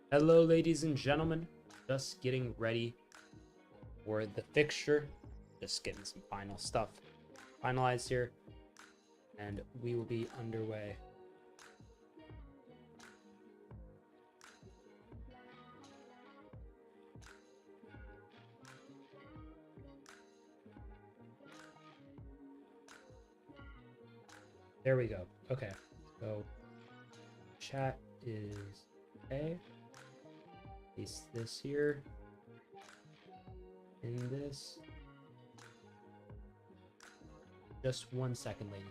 Hello, ladies and gentlemen. Just getting ready for the fixture. Just getting some final stuff finalized here, and we will be underway. There we go. Okay, so chat is A. Paste this here. In this. Just 1 second, ladies.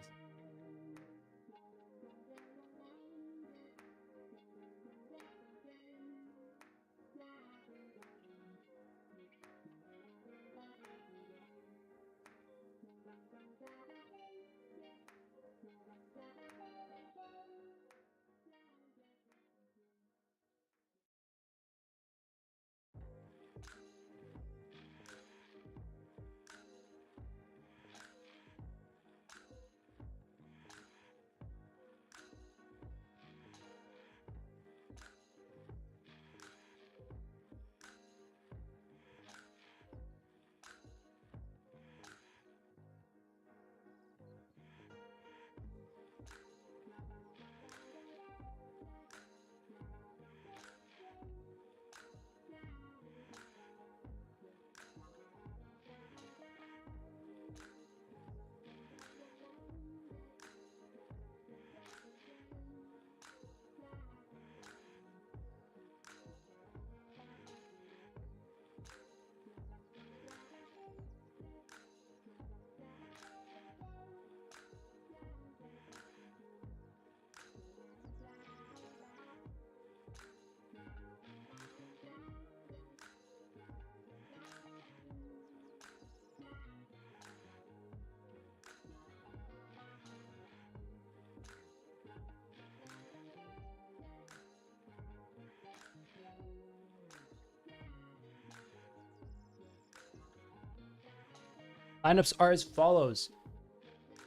Lineups are as follows.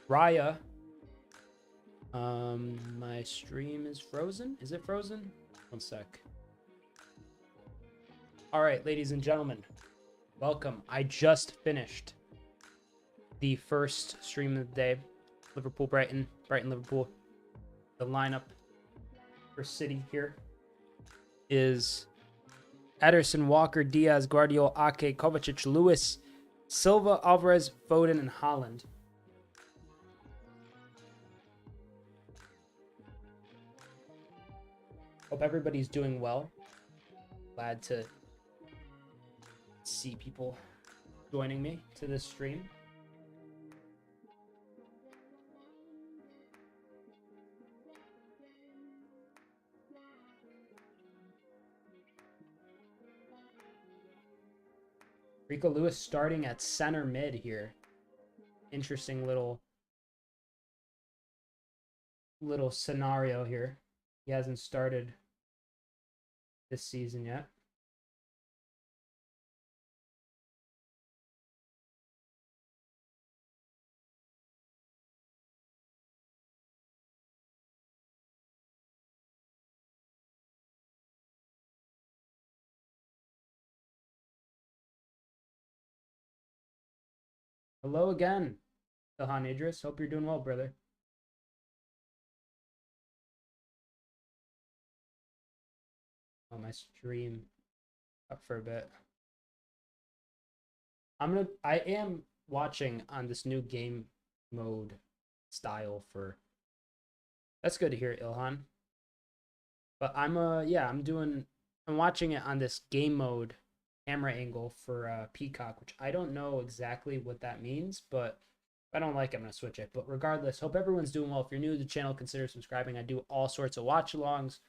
Raya. My stream is frozen. Is it frozen? 1 sec. All right, ladies and gentlemen, welcome. I just finished the first stream of the day. Liverpool, Brighton, Brighton, Liverpool. The lineup for City here is Ederson, Walker, Diaz, Guardiola, Ake, Kovacic, Lewis, Silva, Alvarez, Foden, and Haaland. Hope everybody's doing well. Glad to see people joining me to this stream. Rico Lewis starting at center mid here. Interesting little scenario here. He hasn't started this season yet. Hello again, Ilhan Idris. Hope you're doing well, brother. Oh, my stream up for a bit. I am watching on this new game mode style for. That's good to hear, Ilhan. But I'm watching it on this game mode camera angle for Peacock, which I don't know exactly what that means, but if I don't like it, I'm going to switch it. But regardless, hope everyone's doing well. If you're new to the channel, consider subscribing. I do all sorts of watch-alongs,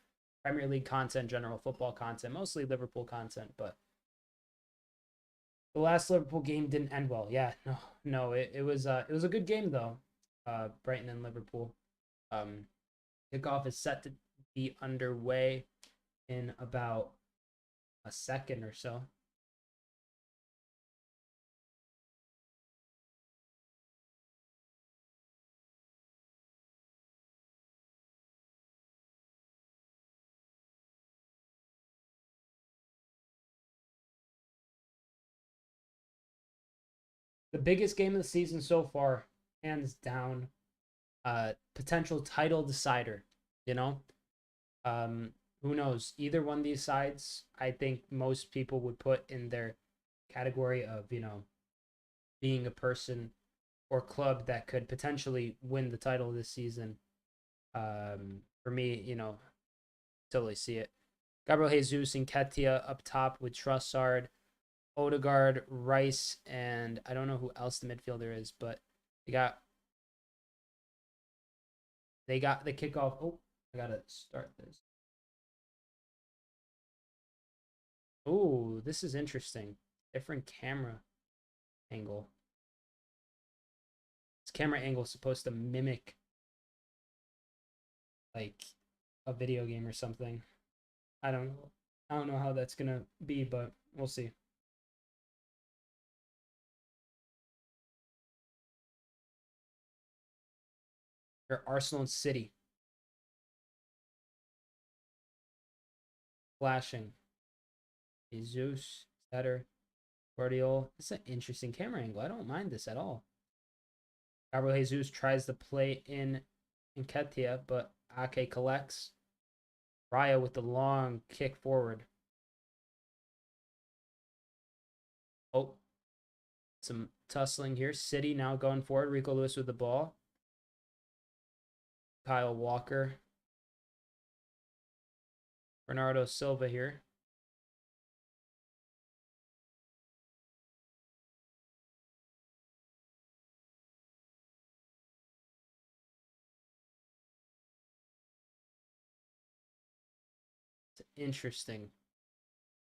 Premier League content, general football content, mostly Liverpool content, but the last Liverpool game didn't end well. Yeah, no, it was a good game though. Brighton and Liverpool. Kickoff is set to be underway in about a second or so. the biggest game of the season so far, hands down. Potential title decider, you know? Who knows? Either one of these sides, I think most people would put in their category of, being a person or club that could potentially win the title this season. For me, totally see it. Gabriel Jesus and Ketia up top with Trossard, Odegaard, Rice, and I don't know who else the midfielder is, but they got the kickoff. Oh, I gotta start this. Oh, this is interesting. Different camera angle. This camera angle is supposed to mimic like a video game or something. I don't know. I don't know how that's gonna be, but we'll see. Or Arsenal and City. Flashing. Jesus, Setter, guardiola. It's an interesting camera angle. I don't mind this at all. Gabriel Jesus tries to play in Nketiah, but Ake collects. Raya with the long kick forward. Oh, some tussling here. City now going forward. Rico Lewis with the ball. Kyle Walker. Bernardo Silva here. It's interesting.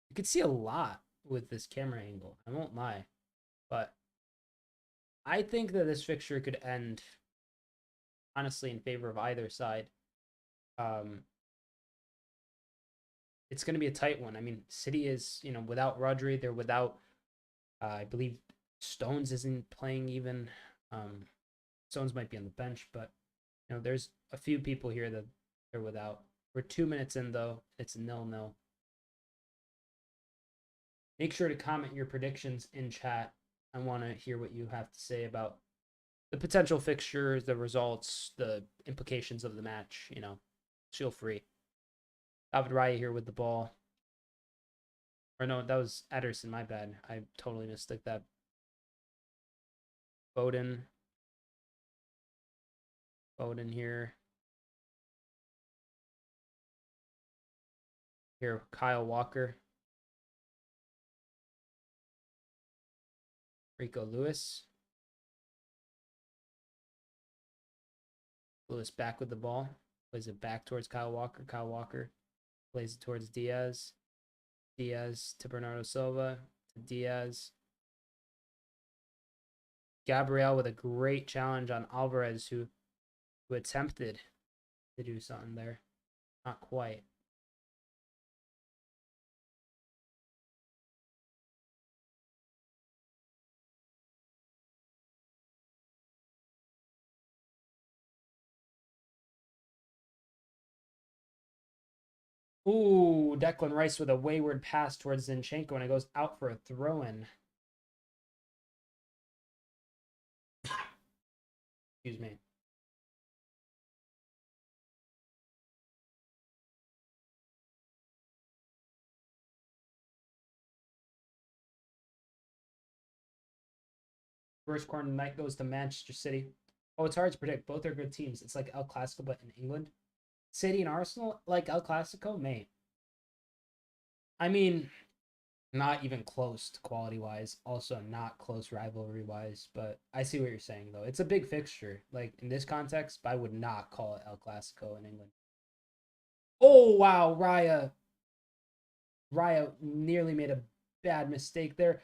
You can see a lot with this camera angle. I won't lie. But I think that this fixture could end, honestly, in favor of either side. It's going to be a tight one. I mean, City is, without Rodri, they're without, I believe Stones isn't playing even. Stones might be on the bench, but, there's a few people here that they're without. We're 2 minutes in, though. It's 0-0. Make sure to comment your predictions in chat. I want to hear what you have to say about the potential fixtures, the results, the implications of the match. Feel free. David Raya here with the ball. Or no, that was Ederson, my bad. I totally mistook that. Foden here. Here, Kyle Walker. Rico Lewis. Lewis back with the ball. Plays it back towards Kyle Walker. Kyle Walker plays it towards Diaz. Diaz to Bernardo Silva. To Diaz. Gabriel with a great challenge on Alvarez, who attempted to do something there. Not quite. Ooh, Declan Rice with a wayward pass towards Zinchenko, and it goes out for a throw-in. Excuse me. First corner night goes to Manchester City. Oh, it's hard to predict. Both are good teams. It's like El Clasico, but in England. City and Arsenal, like El Clasico, mate. I mean, not even close to quality-wise. Also, not close rivalry-wise. But I see what you're saying, though. It's a big fixture. Like, in this context, I would not call it El Clasico in England. Oh, wow. Raya nearly made a bad mistake there.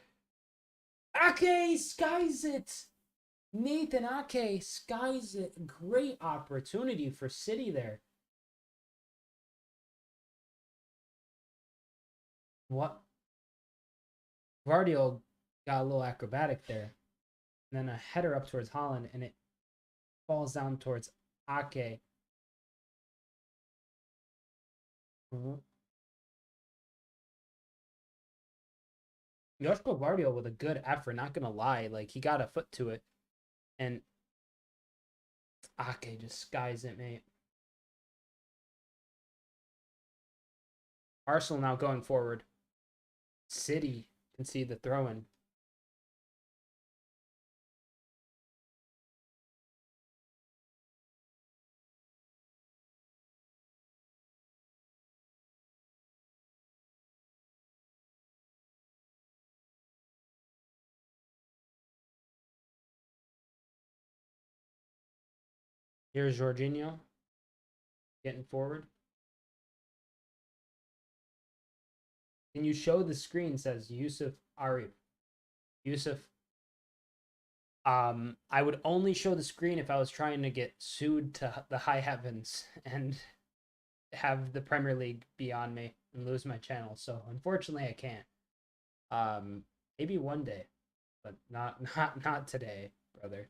Ake skies it. Nathan Ake skies it. Great opportunity for City there. What? Guardiola got a little acrobatic there. And then a header up towards Haaland, and it falls down towards Ake. Joshua Guardiola with a good effort, not gonna lie. Like, he got a foot to it. And Ake just skies it, mate. Arsenal now going forward. City can see the throw-in. Here's Jorginho getting forward. Can you show the screen? Says Yusuf Arif. Yusuf. I would only show the screen if I was trying to get sued to the high heavens and have the Premier League be on me and lose my channel. So unfortunately, I can't. Maybe one day, but not today, brother.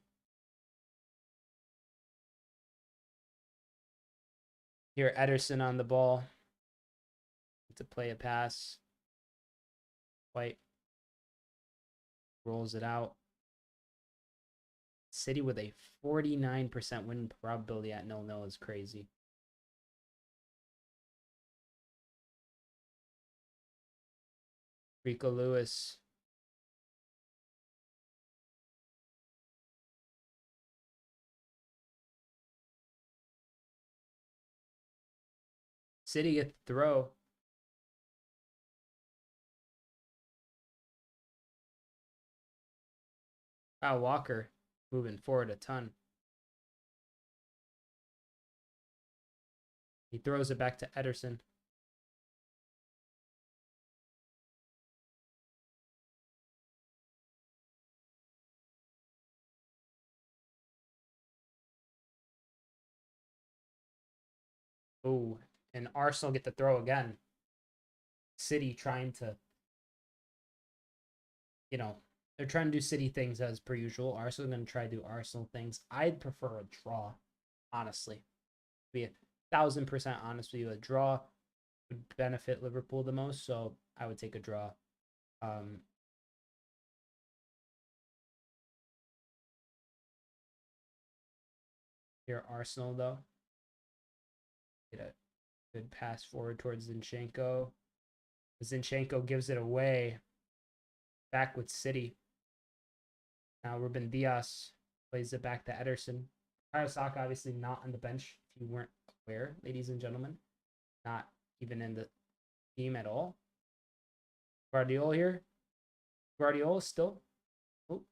Here, Ederson on the ball to play a pass. White rolls it out. City with a 49% win probability at 0-0 is crazy. Rico Lewis. City get the throw. Kyle Walker moving forward a ton. He throws it back to Ederson. Oh, and Arsenal get the throw again. City trying to, they're trying to do City things as per usual. Arsenal going to try to do Arsenal things. I'd prefer a draw, honestly. To be 1,000% honest with you, a draw would benefit Liverpool the most, so I would take a draw. Here, Arsenal, though. Get a good pass forward towards Zinchenko. Zinchenko gives it away. Back with City. Now Ruben Dias plays it back to Ederson. Saka obviously not on the bench, if you weren't aware, ladies and gentlemen. Not even in the team at all. Guardiola here. Guardiola still. Oh.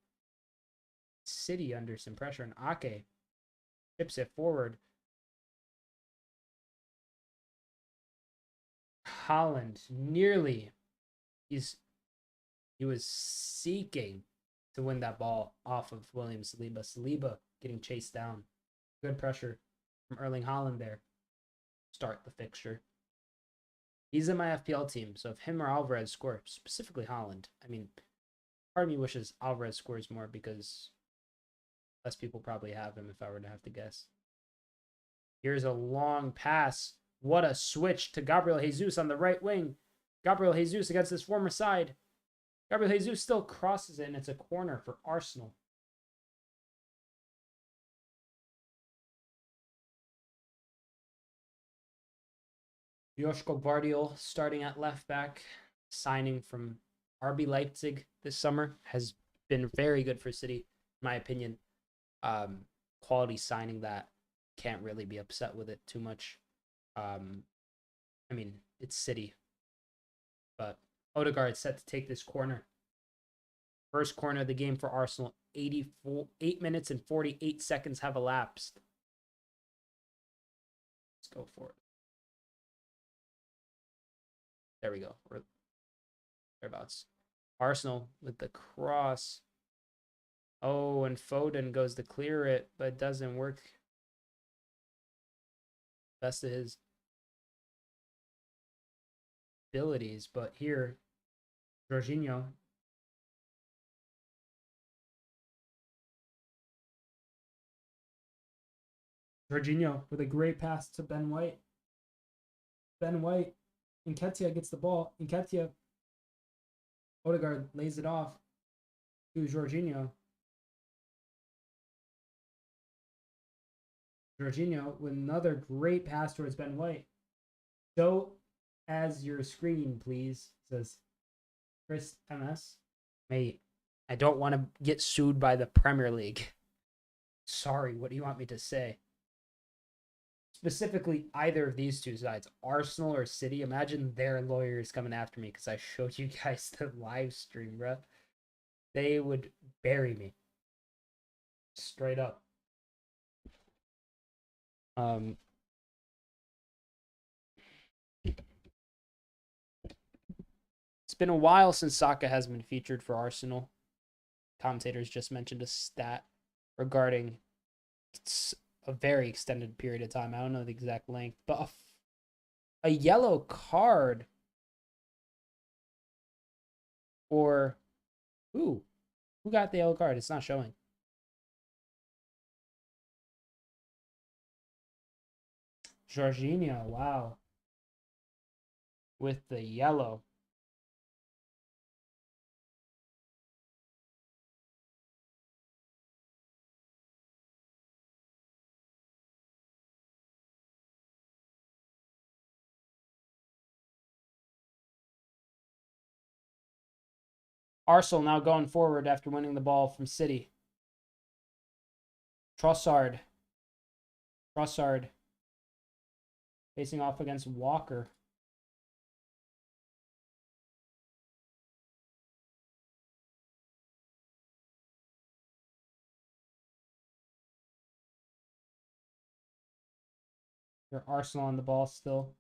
City under some pressure, and Ake chips it forward. Haaland nearly. He was seeking to win that ball off of William Saliba. Saliba getting chased down. Good pressure from Erling Haaland there. Start the fixture. He's in my FPL team, so if him or Alvarez score, specifically Haaland, I mean, part of me wishes Alvarez scores more because less people probably have him if I were to have to guess. Here's a long pass. What a switch to Gabriel Jesus on the right wing. Gabriel Jesus against his former side. Gabriel Jesus still crosses it, and it's a corner for Arsenal. Joshua Guardiola starting at left back, signing from RB Leipzig this summer, has been very good for City, in my opinion. Quality signing that can't really be upset with it too much. I mean, it's City, but Odegaard set to take this corner. First corner of the game for Arsenal. 8 minutes and 48 seconds have elapsed. Let's go for it. There we go. We're thereabouts. Arsenal with the cross. Oh, and Foden goes to clear it, but it doesn't work. Best of his abilities, but here, Jorginho. Jorginho with a great pass to Ben White. Ben White. Nketiah gets the ball. Nketiah Odegaard lays it off to Jorginho. Jorginho with another great pass towards Ben White. Show as your screen, please, says Chris MS. Mate, I don't want to get sued by the Premier League. Sorry, what do you want me to say? Specifically, either of these two sides, Arsenal or City. Imagine their lawyers coming after me because I showed you guys the live stream, bro. They would bury me. Straight up. It's been a while since Saka has been featured for Arsenal. Commentators just mentioned a stat regarding a very extended period of time. I don't know the exact length, but a yellow card or who got the yellow card? It's not showing. Jorginho, wow. With the yellow. Arsenal now going forward after winning the ball from City. Trossard facing off against Walker. Your Arsenal on the ball still.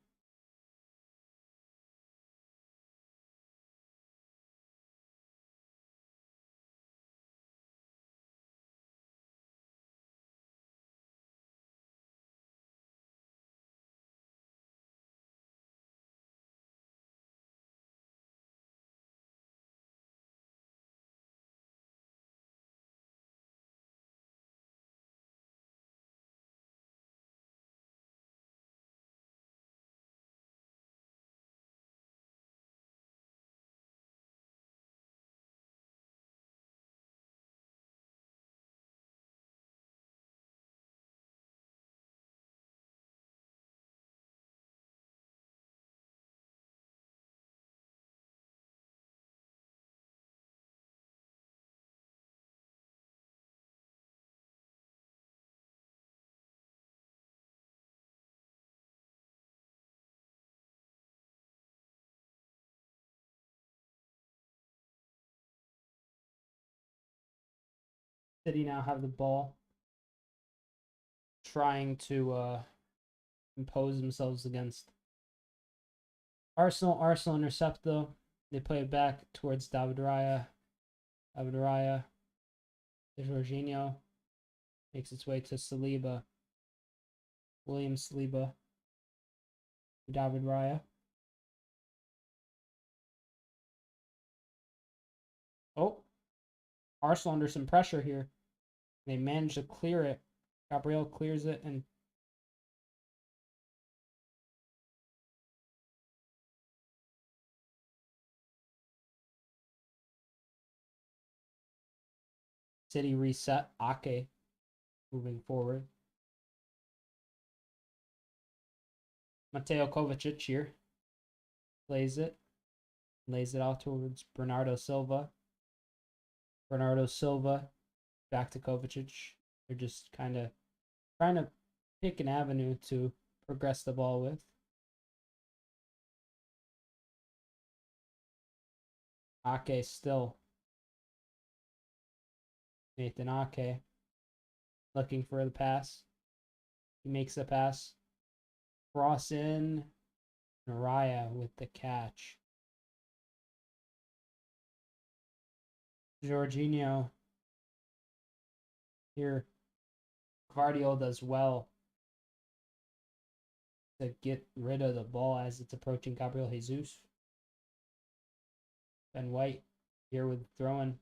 City now have the ball, trying to impose themselves against Arsenal. Arsenal intercept though. They play it back towards David Raya. David Raya. Jorginho makes its way to Saliba. William Saliba. David Raya. Oh, Arsenal under some pressure here. They manage to clear it. Gabriel clears it and City reset. Ake moving forward. Mateo Kovacic here. Lays it out towards Bernardo Silva. Bernardo Silva back to Kovacic. They're just kind of trying to pick an avenue to progress the ball with. Ake still. Nathan Ake looking for the pass. He makes the pass. Cross in. Naraya with the catch. Jorginho. Here, guardiola does well to get rid of the ball as it's approaching Gabriel Jesus. Ben White here with throwing.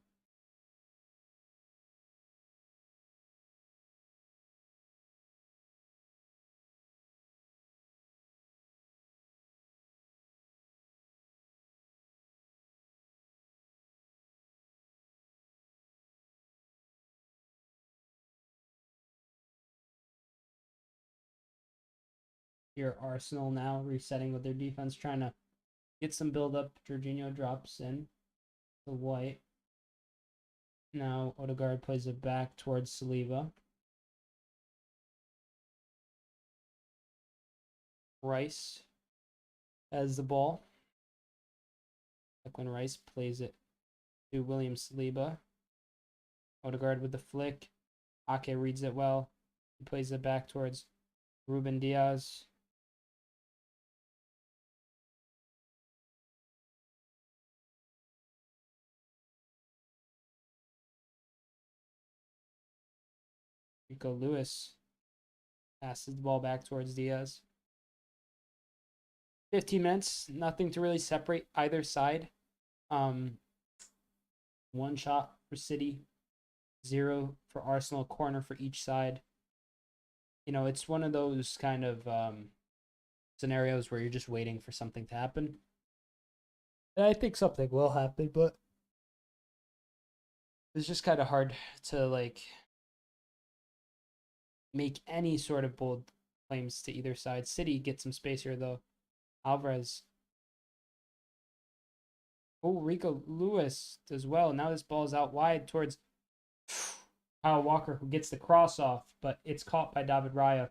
Here, Arsenal now resetting with their defense, trying to get some build up. Jorginho drops in the white. Now Odegaard plays it back towards Saliba. Rice has the ball. Declan Rice plays it to William Saliba. Odegaard with the flick. Ake reads it well. He plays it back towards Ruben Diaz. Rico Lewis passes the ball back towards Diaz. 15 minutes, nothing to really separate either side. One shot for City, 0 for Arsenal, corner for each side. You know, it's one of those kind of scenarios where you're just waiting for something to happen. And I think something will happen, but it's just kind of hard to like make any sort of bold claims to either side. City get some space here though. Alvarez. Oh, Rico Lewis does well. Now this ball is out wide towards Kyle Walker, who gets the cross off, but it's caught by David Raya. If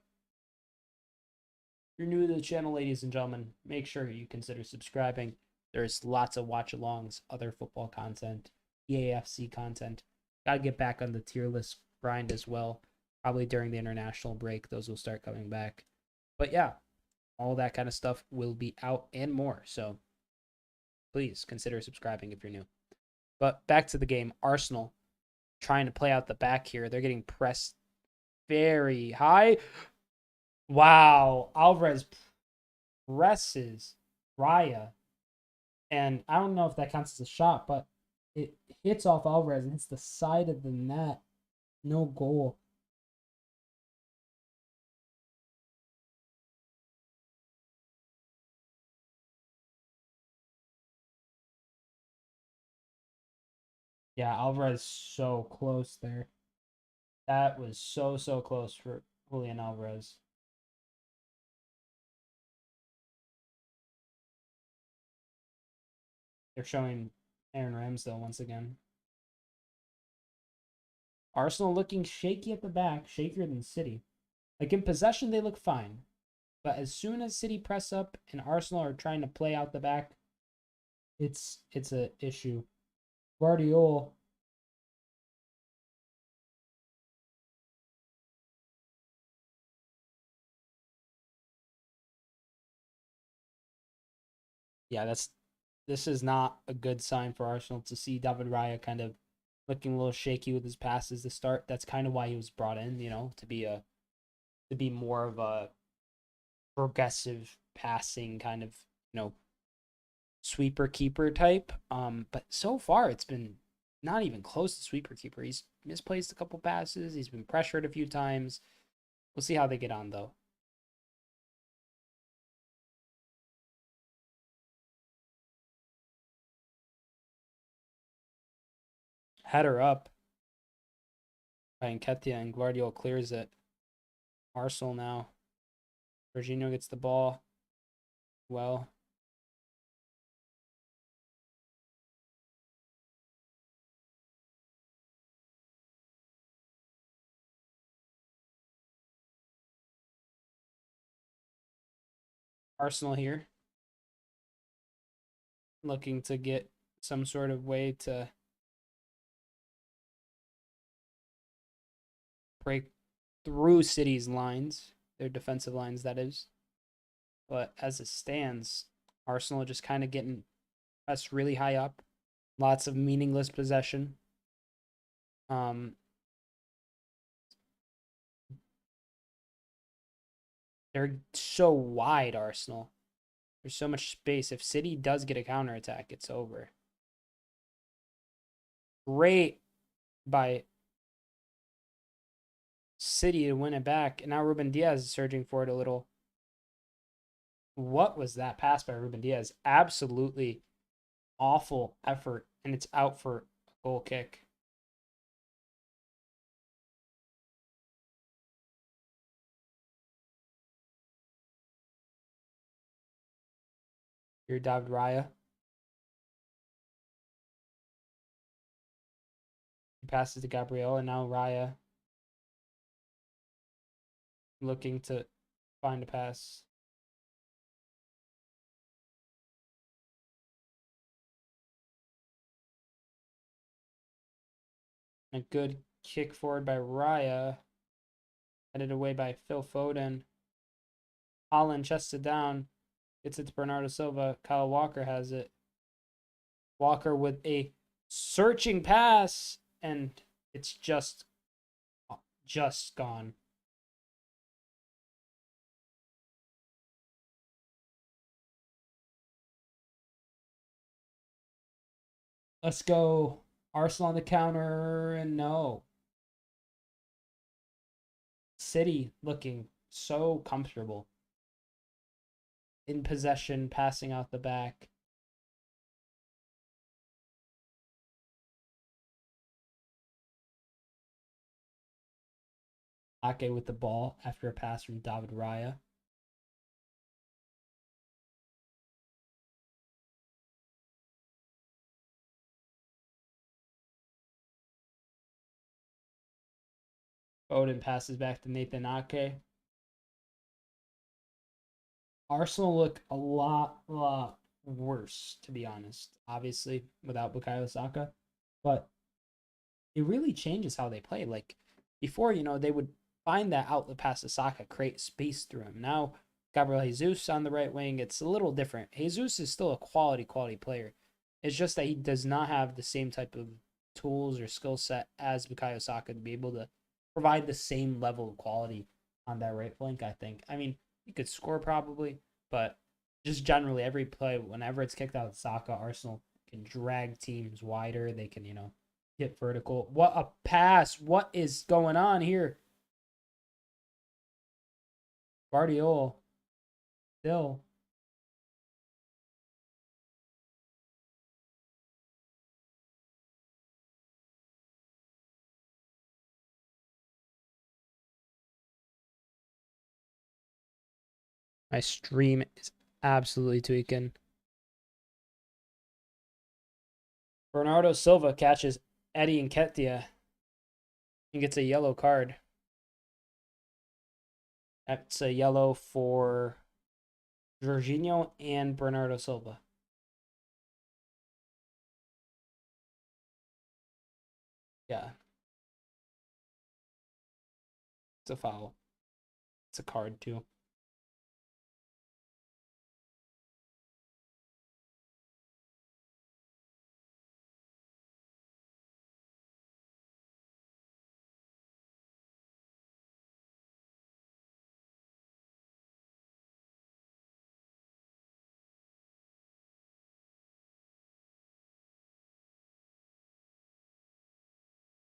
you're new to the channel, ladies and gentlemen, make sure you consider subscribing. There's lots of watch-alongs, other football content, EAFC content. Gotta get back on the tier list grind as well. Probably during the international break, those will start coming back. But yeah, all that kind of stuff will be out and more. So please consider subscribing if you're new. But back to the game. Arsenal trying to play out the back here. They're getting pressed very high. Wow. Alvarez presses Raya. And I don't know if that counts as a shot, but it hits off Alvarez and hits the side of the net. No goal. Yeah, Alvarez so close there. That was so close for Julian Alvarez. They're showing Aaron Ramsdale once again. Arsenal looking shaky at the back, shakier than City. Like in possession, they look fine. But as soon as City press up and Arsenal are trying to play out the back, it's an issue. Guardiola. Yeah, this is not a good sign for Arsenal to see David Raya kind of looking a little shaky with his passes to start. That's kind of why he was brought in, you know, to be more of a progressive passing kind of, you know, sweeper keeper type. But so far it's been not even close to sweeper keeper. He's misplaced a couple passes. He's been pressured a few times. We'll see how they get on though. Header up by Nketiah, and Guardiola clears it. Arsenal now. Jorginho gets the ball. Well. Arsenal here. Looking to get some sort of way to break through City's lines. Their defensive lines, that is. But as it stands, Arsenal just kind of getting pressed really high up. Lots of meaningless possession. They're so wide, Arsenal. There's so much space. If City does get a counterattack, it's over. Great by City to win it back. And now Ruben Diaz is surging for it a little. What was that pass by Ruben Diaz? Absolutely awful effort. And it's out for a goal kick. Here, David Raya. He passes to Gabriel, and now Raya looking to find a pass. A good kick forward by Raya. Headed away by Phil Foden. Haaland chested down. Gets it to Bernardo Silva. Kyle Walker has it. Walker with a searching pass. And it's just gone. Let's go. Arsenal on the counter. And no. City looking so comfortable. In possession, passing out the back. Ake with the ball after a pass from David Raya. Foden passes back to Nathan Ake. Arsenal look a lot worse, to be honest. Obviously, without Bukayo Saka. But it really changes how they play. Like, before, they would find that outlet pass to Saka, create space through him. Now, Gabriel Jesus on the right wing, it's a little different. Jesus is still a quality player. It's just that he does not have the same type of tools or skill set as Bukayo Saka to be able to provide the same level of quality on that right flank, I think. I mean, he could score probably, but just generally every play, whenever it's kicked out to Saka, Arsenal can drag teams wider. They can, get vertical. What a pass. What is going on here? Guardiola still. My stream is absolutely tweaking. Bernardo Silva catches Eddie Nketiah and gets a yellow card. That's a yellow for Jorginho and Bernardo Silva. Yeah. It's a foul. It's a card too.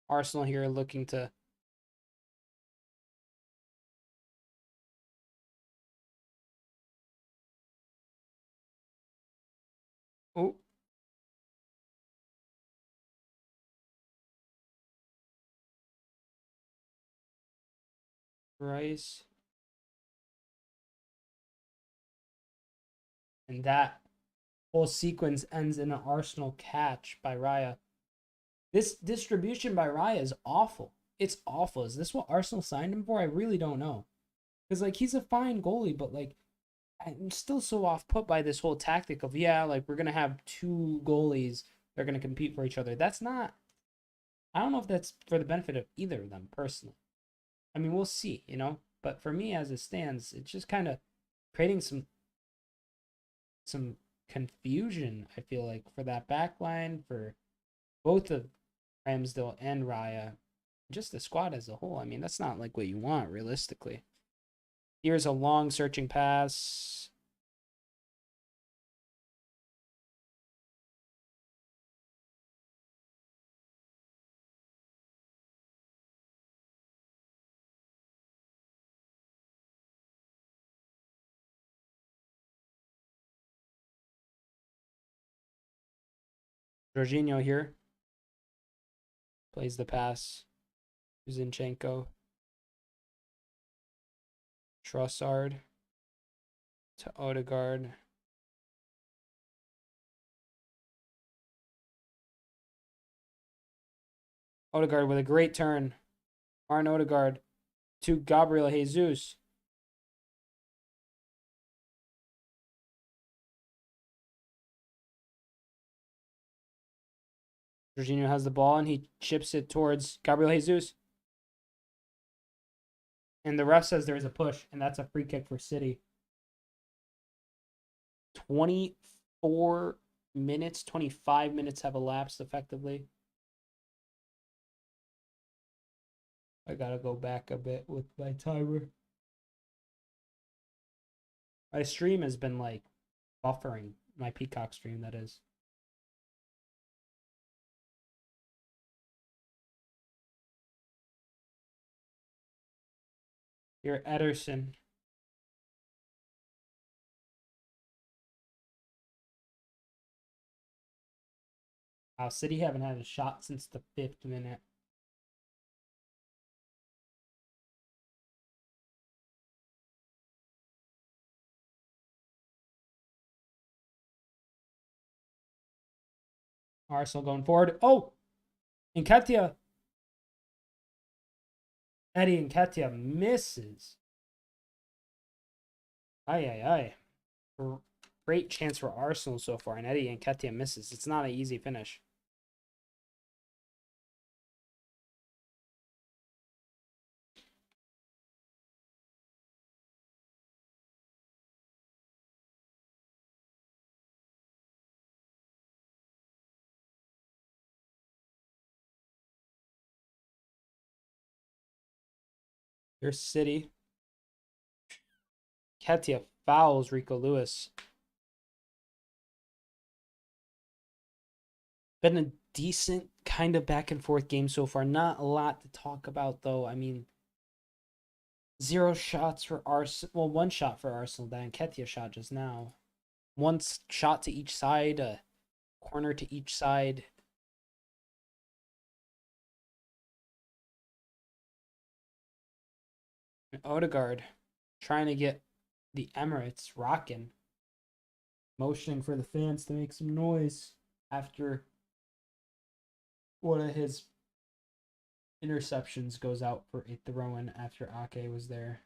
Arsenal here looking to oh, Rice. And that whole sequence ends in an Arsenal catch by Raya. This distribution by Raya is awful. It's awful. Is this what Arsenal signed him for? I really don't know. Because, like, he's a fine goalie, but, like, I'm still so off put by this whole tactic of, yeah, like, we're going to have two goalies. They're going to compete for each other. That's not, I don't know if that's for the benefit of either of them, personally. I mean, we'll see, But for me, as it stands, it's just kind of creating some confusion, I feel like, for that back line, for both of Ramsdale and Raya, just the squad as a whole. I mean, that's not like what you want realistically. Here's a long searching pass. Jorginho here plays the pass. Zinchenko. Trossard to Odegaard. Odegaard with a great turn. Martin Odegaard to Gabriel Jesus. Jorginho has the ball and he chips it towards Gabriel Jesus. And the ref says there is a push, and that's a free kick for City. 24 minutes, 25 minutes have elapsed effectively. I gotta go back a bit with my timer. My stream has been like buffering. My Peacock stream, that is. You're Ederson. Wow, City haven't had a shot since the 5th minute. Arsenal going forward. Oh! Nketiah. Eddie Nketiah misses. Aye, aye, aye. Great chance for Arsenal so far, and Eddie Nketiah misses. It's not an easy finish. Here's City. Nketiah fouls Rico Lewis. Been a decent kind of back and forth game so far. Not a lot to talk about, though. I mean, 0 shots for Arsenal. Well, 1 shot for Arsenal. That Nketiah shot just now. 1 shot to each side. A corner to each side. And Odegaard trying to get the Emirates rocking. Motioning for the fans to make some noise after one of his interceptions goes out for a throw-in after Ake was there.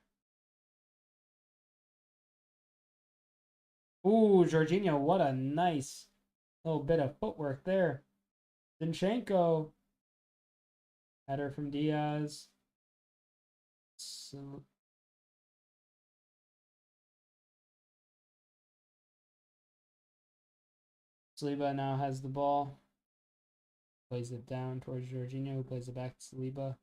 Ooh, Jorginho, what a nice little bit of footwork there. Zinchenko. Header from Diaz. Saliba now has the ball. Plays it down towards Jorginho, who plays it back to Saliba.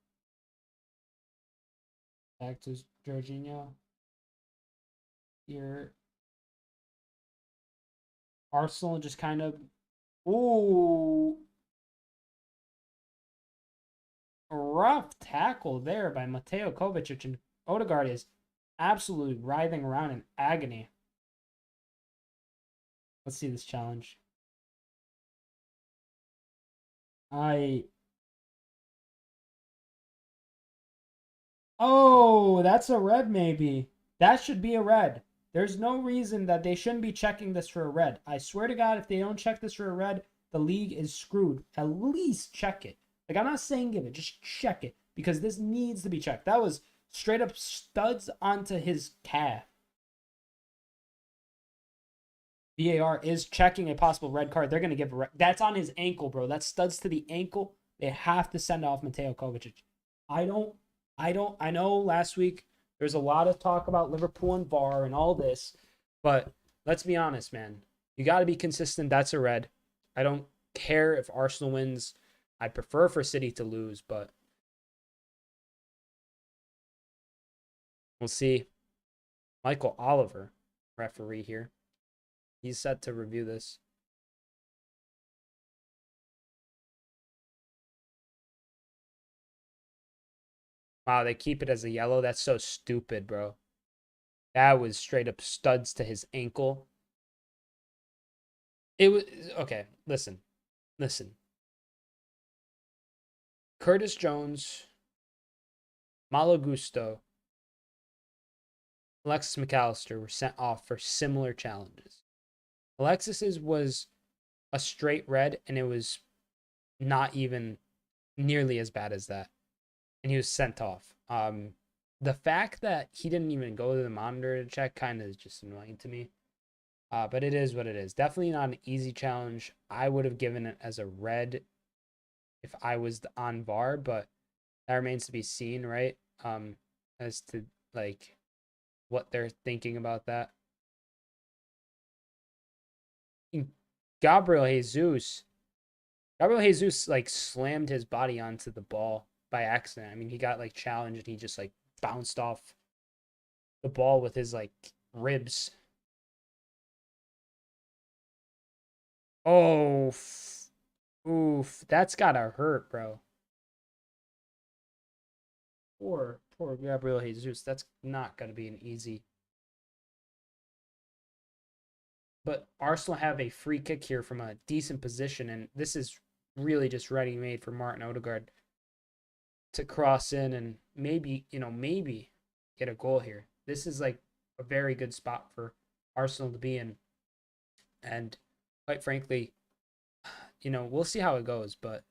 Back to Jorginho. Here. Arsenal just kind of... Ooh. A rough tackle there by Mateo Kovacic, and Odegaard is absolutely writhing around in agony. Let's see this challenge. Oh, that's a red maybe. That should be a red. There's no reason that they shouldn't be checking this for a red. I swear to God, if they don't check this for a red, the league is screwed. At least check it. Like, I'm not saying give it, just check it. Because this needs to be checked. That was straight up studs onto his calf. VAR is checking a possible red card. They're going to give a red. That's on his ankle, bro. That's studs to the ankle. They have to send off Mateo Kovacic. I know last week there's a lot of talk about Liverpool and VAR and all this, but let's be honest, man. You got to be consistent. That's a red. I don't care if Arsenal wins. I prefer for City to lose, but we'll see. Michael Oliver, referee here. He's set to review this. Wow, they keep it as a yellow. That's so stupid, bro. That was straight up studs to his ankle. It was okay. Listen. Curtis Jones, Malo Gusto, Alexis McAllister were sent off for similar challenges. Alexis's was a straight red, and it was not even nearly as bad as that. And he was sent off. The fact that he didn't even go to the monitor to check kind of is just annoying to me. But it is what it is. Definitely not an easy challenge. I would have given it as a red if I was on VAR, but that remains to be seen, right? As to like what they're thinking about that. Gabriel Jesus. Gabriel Jesus like slammed his body onto the ball by accident. I mean, he got like challenged and he just like bounced off the ball with his like ribs. Oh, oof, that's gotta hurt, bro. Poor Gabriel Jesus. That's not gonna be an easy. But Arsenal have a free kick here from a decent position, and this is really just ready made for Martin Odegaard to cross in and maybe, maybe get a goal here. This is like a very good spot for Arsenal to be in. And quite frankly, we'll see how it goes, but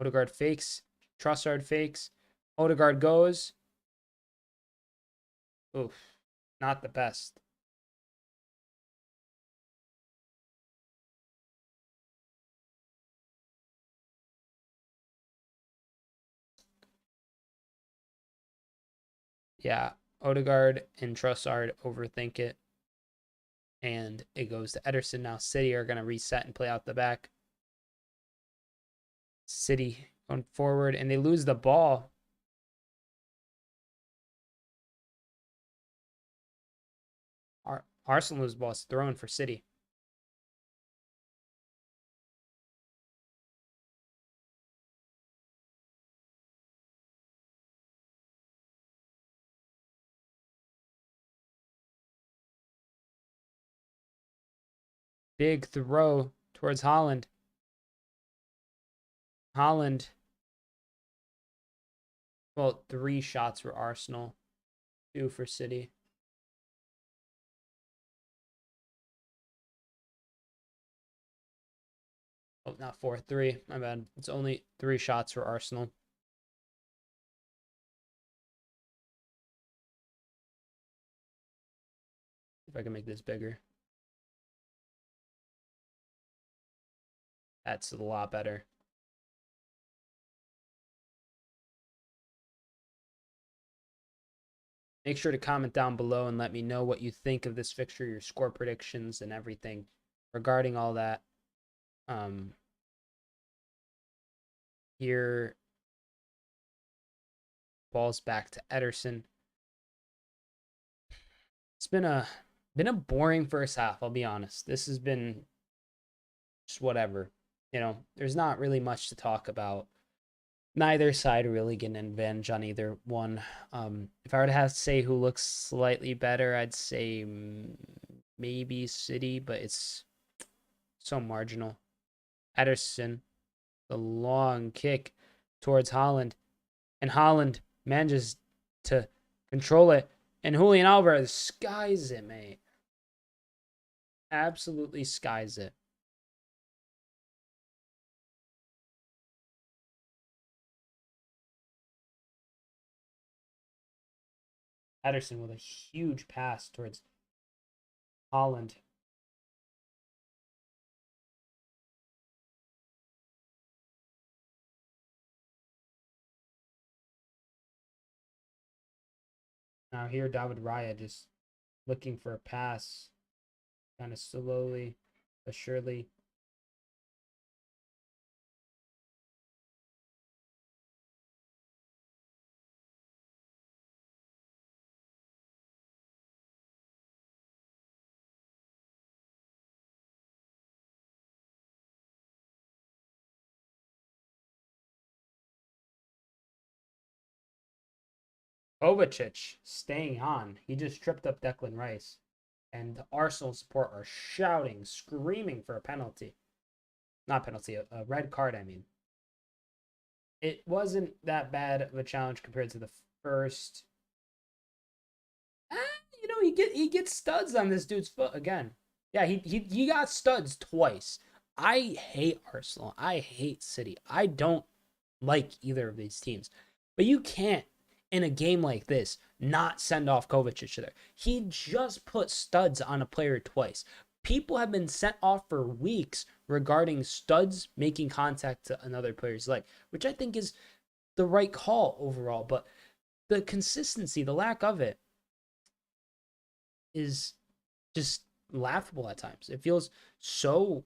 Odegaard fakes, Trossard fakes, Odegaard goes. Oof, not the best. Yeah, Odegaard and Trossard overthink it. And it goes to Ederson. Now City are going to reset and play out the back. City going forward, and they lose the ball. Arsenal lose the ball. It's thrown for City. Big throw towards Haaland. Haaland. Well, 3 shots for Arsenal, 2 for City. Oh, not 4, 3. My bad. It's only 3 shots for Arsenal. If I can make this bigger. That's a lot better. Make sure to comment down below and let me know what you think of this fixture, your score predictions, and everything regarding all that. Here, ball's back to Ederson. It's been a boring first half, I'll be honest. This has been just whatever. There's not really much to talk about. Neither side really getting an advantage on either one. If I were to have to say who looks slightly better, I'd say maybe City, but it's so marginal. Ederson, the long kick towards Haaland, and Haaland manages to control it, and Julian Alvarez skies it, mate. Absolutely skies it. Ederson with a huge pass towards Haaland. Now here, David Raya just looking for a pass, kind of slowly but surely. Kovacic staying on. He just tripped up Declan Rice. And the Arsenal support are shouting, screaming for a penalty. Not penalty, a red card, I mean. It wasn't that bad of a challenge compared to the first. He gets studs on this dude's foot again. Yeah, he got studs twice. I hate Arsenal. I hate City. I don't like either of these teams. But you can't, in a game like this, not send off Kovacic there. He just put studs on a player twice. People have been sent off for weeks regarding studs making contact to another player's leg, which I think is the right call overall. But the consistency, the lack of it, is just laughable at times. It feels so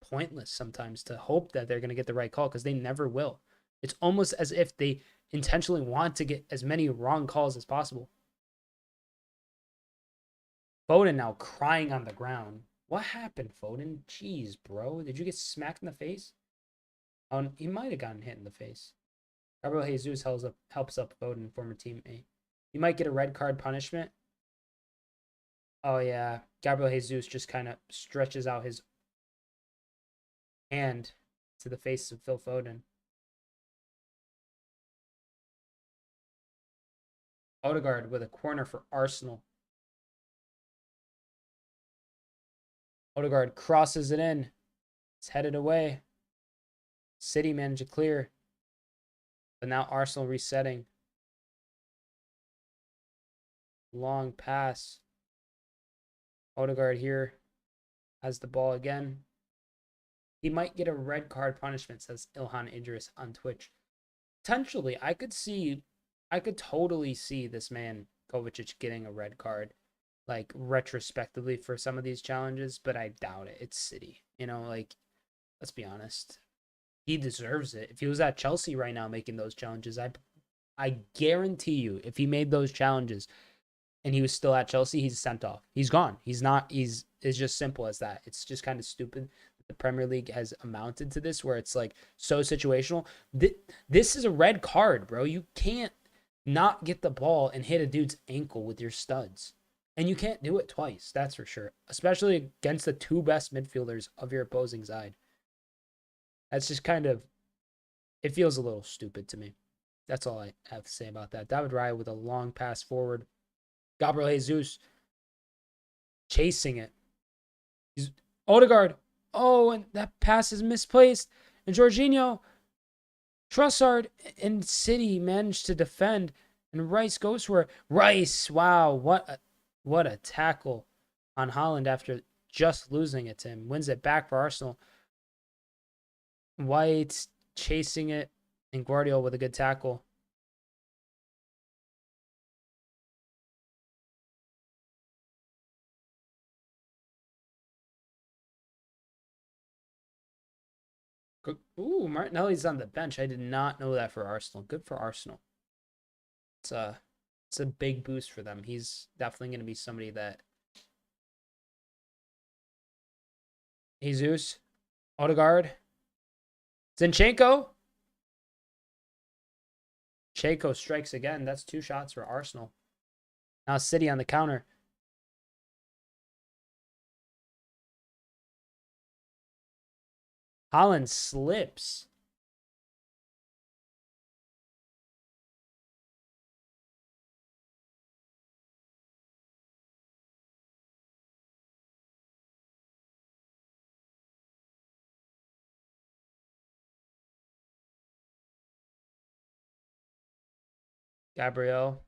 pointless sometimes to hope that they're going to get the right call because they never will. It's almost as if they intentionally want to get as many wrong calls as possible. Foden now crying on the ground. What happened, Foden? Jeez, bro. Did you get smacked in the face? Oh, he might have gotten hit in the face. Gabriel Jesus helps up Foden, former teammate. You might get a red card punishment. Oh, yeah. Gabriel Jesus just kind of stretches out his hand to the face of Phil Foden. Odegaard with a corner for Arsenal. Odegaard crosses it in. It's headed away. City managed to clear. But now Arsenal resetting. Long pass. Odegaard here has the ball again. He might get a red card punishment, says Ilhan Idris on Twitch. Potentially, I could totally see this man, Kovacic, getting a red card, like retrospectively for some of these challenges, but I doubt it. It's City. Like, let's be honest. He deserves it. If he was at Chelsea right now making those challenges, I guarantee you, if he made those challenges and he was still at Chelsea, he's sent off. He's gone. It's just simple as that. It's just kind of stupid that the Premier League has amounted to this where it's like so situational. This is a red card, bro. You can't not get the ball and hit a dude's ankle with your studs. And you can't do it twice, that's for sure. Especially against the two best midfielders of your opposing side. That's just it feels a little stupid to me. That's all I have to say about that. David Raya with a long pass forward. Gabriel Jesus chasing it. Odegaard. Oh, and that pass is misplaced. And Jorginho, Trossard, and City managed to defend. And Rice goes for it. Rice, wow, what a tackle on Haaland after just losing it to him. Wins it back for Arsenal. White chasing it, and Guardiola with a good tackle. Ooh, Martinelli's on the bench. I did not know that for Arsenal. Good for Arsenal. It's a big boost for them. He's definitely going to be somebody that Jesus, Odegaard, Zinchenko. Cheko strikes again. That's 2 shots for Arsenal. Now City on the counter. Haaland slips. Gabriel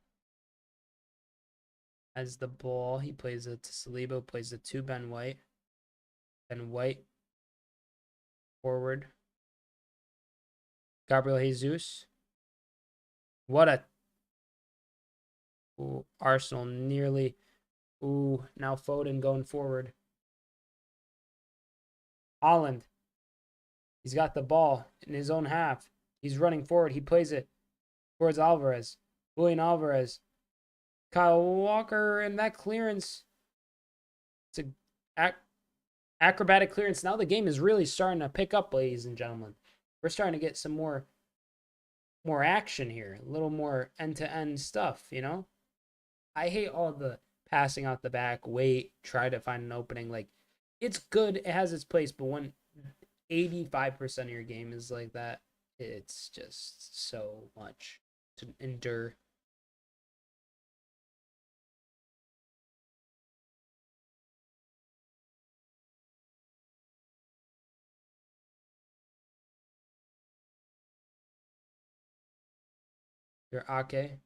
has the ball. He plays it to Saliba, plays it to Ben White. Ben White forward. Gabriel Jesus. What a... Ooh, Arsenal nearly... Ooh, now Foden going forward. Haaland. He's got the ball in his own half. He's running forward. He plays it towards Alvarez. Julian Alvarez. Kyle Walker, and that clearance. It's a acrobatic clearance. Now the game is really starting to pick up, ladies and gentlemen. We're starting to get some more action here. A little more end-to-end stuff, I hate all the passing out the back, wait, try to find an opening. Like, it's good. It has its place, but when 85% of your game is like that, it's just so much to endure. Your Ake.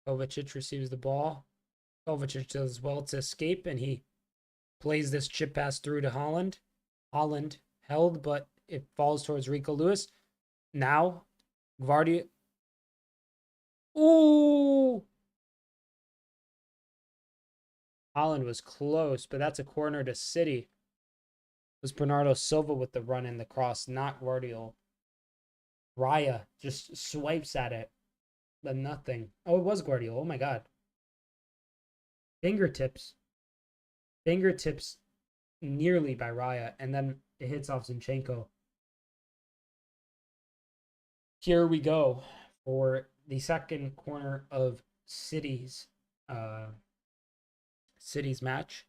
Kovacic receives the ball. Kovacic does well to escape, and he plays this chip pass through to Haaland. Haaland held, but it falls towards Rico Lewis. Now, Guardiola. Ooh! Haaland was close, but that's a corner to City. It was Bernardo Silva with the run and the cross, not Guardiola. Raya just swipes at it, but nothing. Oh, it was Guardiola. Oh my God. Fingertips. Fingertips nearly by Raya, and then it hits off Zinchenko. Here we go for the second corner of City's match.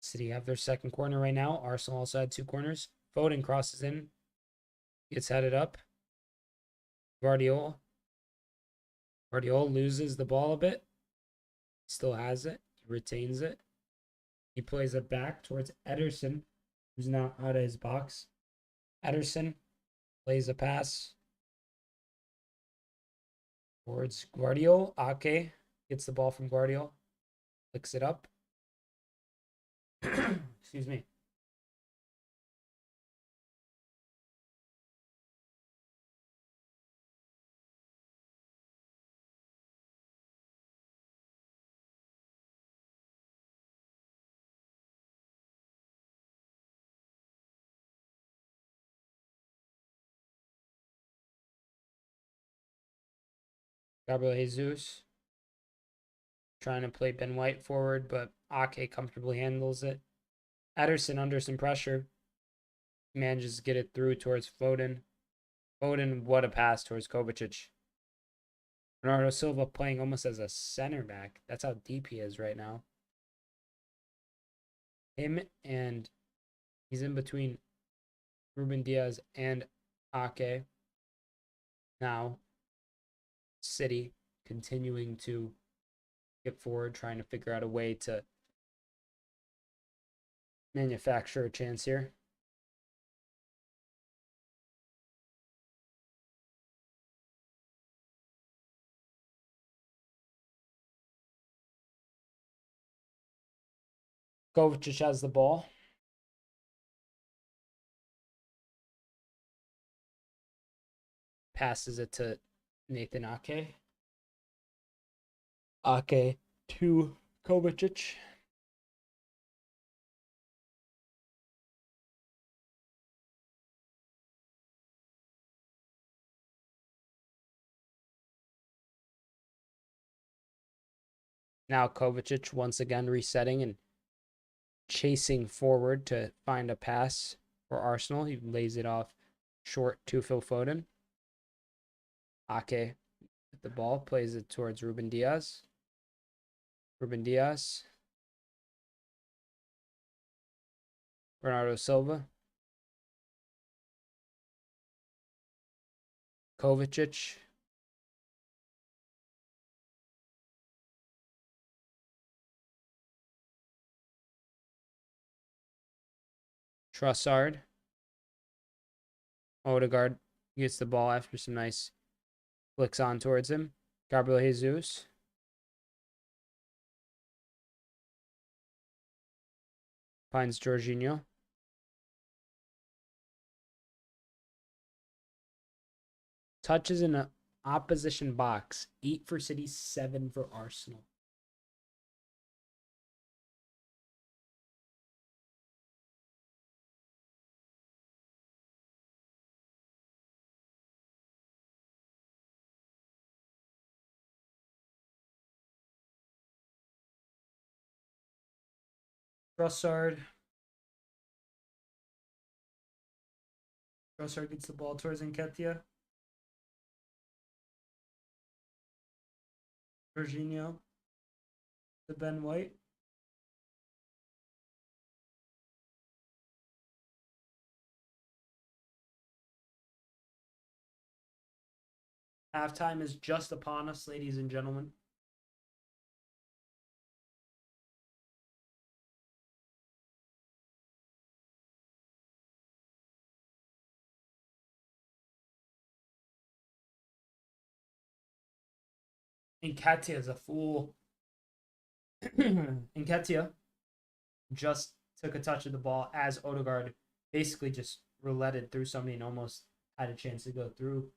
City have their second corner right now. Arsenal also had 2 corners. Foden crosses in, gets headed up. Guardiola loses the ball a bit. Still has it. He retains it. He plays it back towards Ederson, who's now out of his box. Ederson plays a pass towards Guardiola. Ake gets the ball from Guardiola. Flicks it up. Excuse me. Gabriel Jesus trying to play Ben White forward, but Ake comfortably handles it. Ederson under some pressure manages to get it through towards Foden. Foden, what a pass towards Kovacic. Bernardo Silva playing almost as a center back. That's how deep he is right now. Him, and he's in between Ruben Diaz and Ake. Now, City continuing to get forward, trying to figure out a way to manufacture a chance here. Kovacic has the ball. Passes it to Nathan Ake. Ake to Kovacic. Now Kovacic once again resetting and chasing forward to find a pass for Arsenal. He lays it off short to Phil Foden. Ake with the ball, plays it towards Ruben Diaz. Ruben Diaz. Bernardo Silva. Kovacic. Trossard. Odegaard gets the ball after some nice flicks on towards him. Gabriel Jesus. Finds Jorginho. Touches in an opposition box. 8 for City, 7 for Arsenal. Trossard. Trossard gets the ball towards Nketiah. Jorginho to Ben White. Halftime is just upon us, ladies and gentlemen. Nketiah is a fool. Nketiah just took a touch of the ball as Odegaard basically just rouletted through somebody and almost had a chance to go through.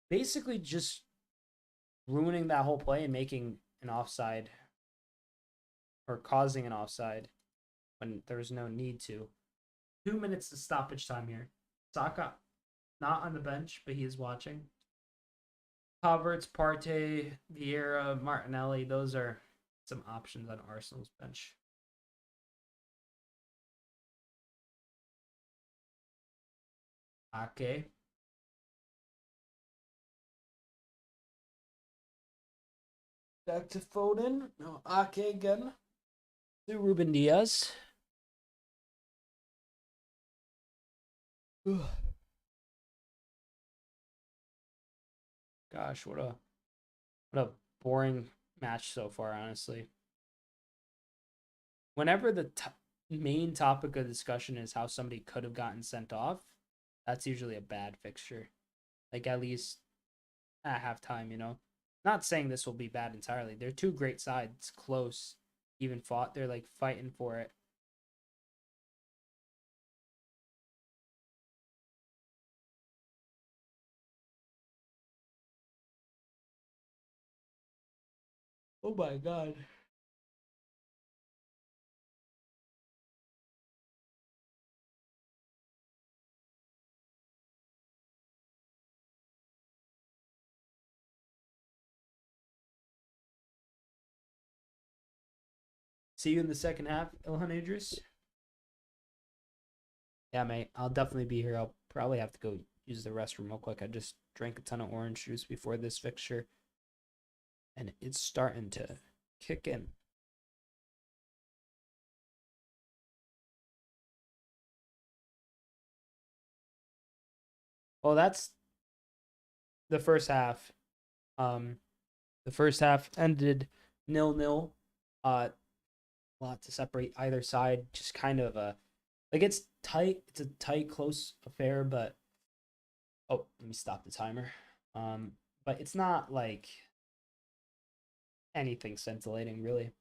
Basically just ruining that whole play and making an offside or causing an offside when there was no need to. 2 minutes to stoppage time here. Saka not on the bench, but he is watching. Havertz, Partey, Vieira, Martinelli, those are some options on Arsenal's bench. Ake. Back to Foden. No, Ake again. To Ruben Diaz. Gosh, what a boring match so far, honestly. Whenever the main topic of discussion is how somebody could have gotten sent off, that's usually a bad fixture. Like, at least at halftime, you know? Not saying this will be bad entirely. They're two great sides, close, even fought. They're like fighting for it. Oh my god. See you in the second half, Ilhan Idris. Yeah, mate. I'll definitely be here. I'll probably have to go use the restroom real quick. I just drank a ton of orange juice before this fixture, and it's starting to kick in. Well, that's the first half. The first half ended 0-0. A lot to separate either side. Just kind of like it's tight. It's a tight, close affair, but oh, let me stop the timer. But it's not like anything scintillating, really.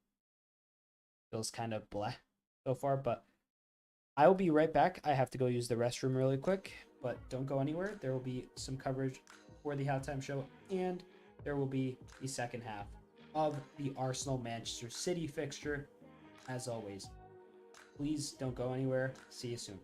Feels kind of bleh so far, but I will be right back. I have to go use the restroom really quick, but don't go anywhere. There will be some coverage for the halftime show, and there will be the second half of the Arsenal Manchester City fixture. As always, please don't go anywhere. See you soon.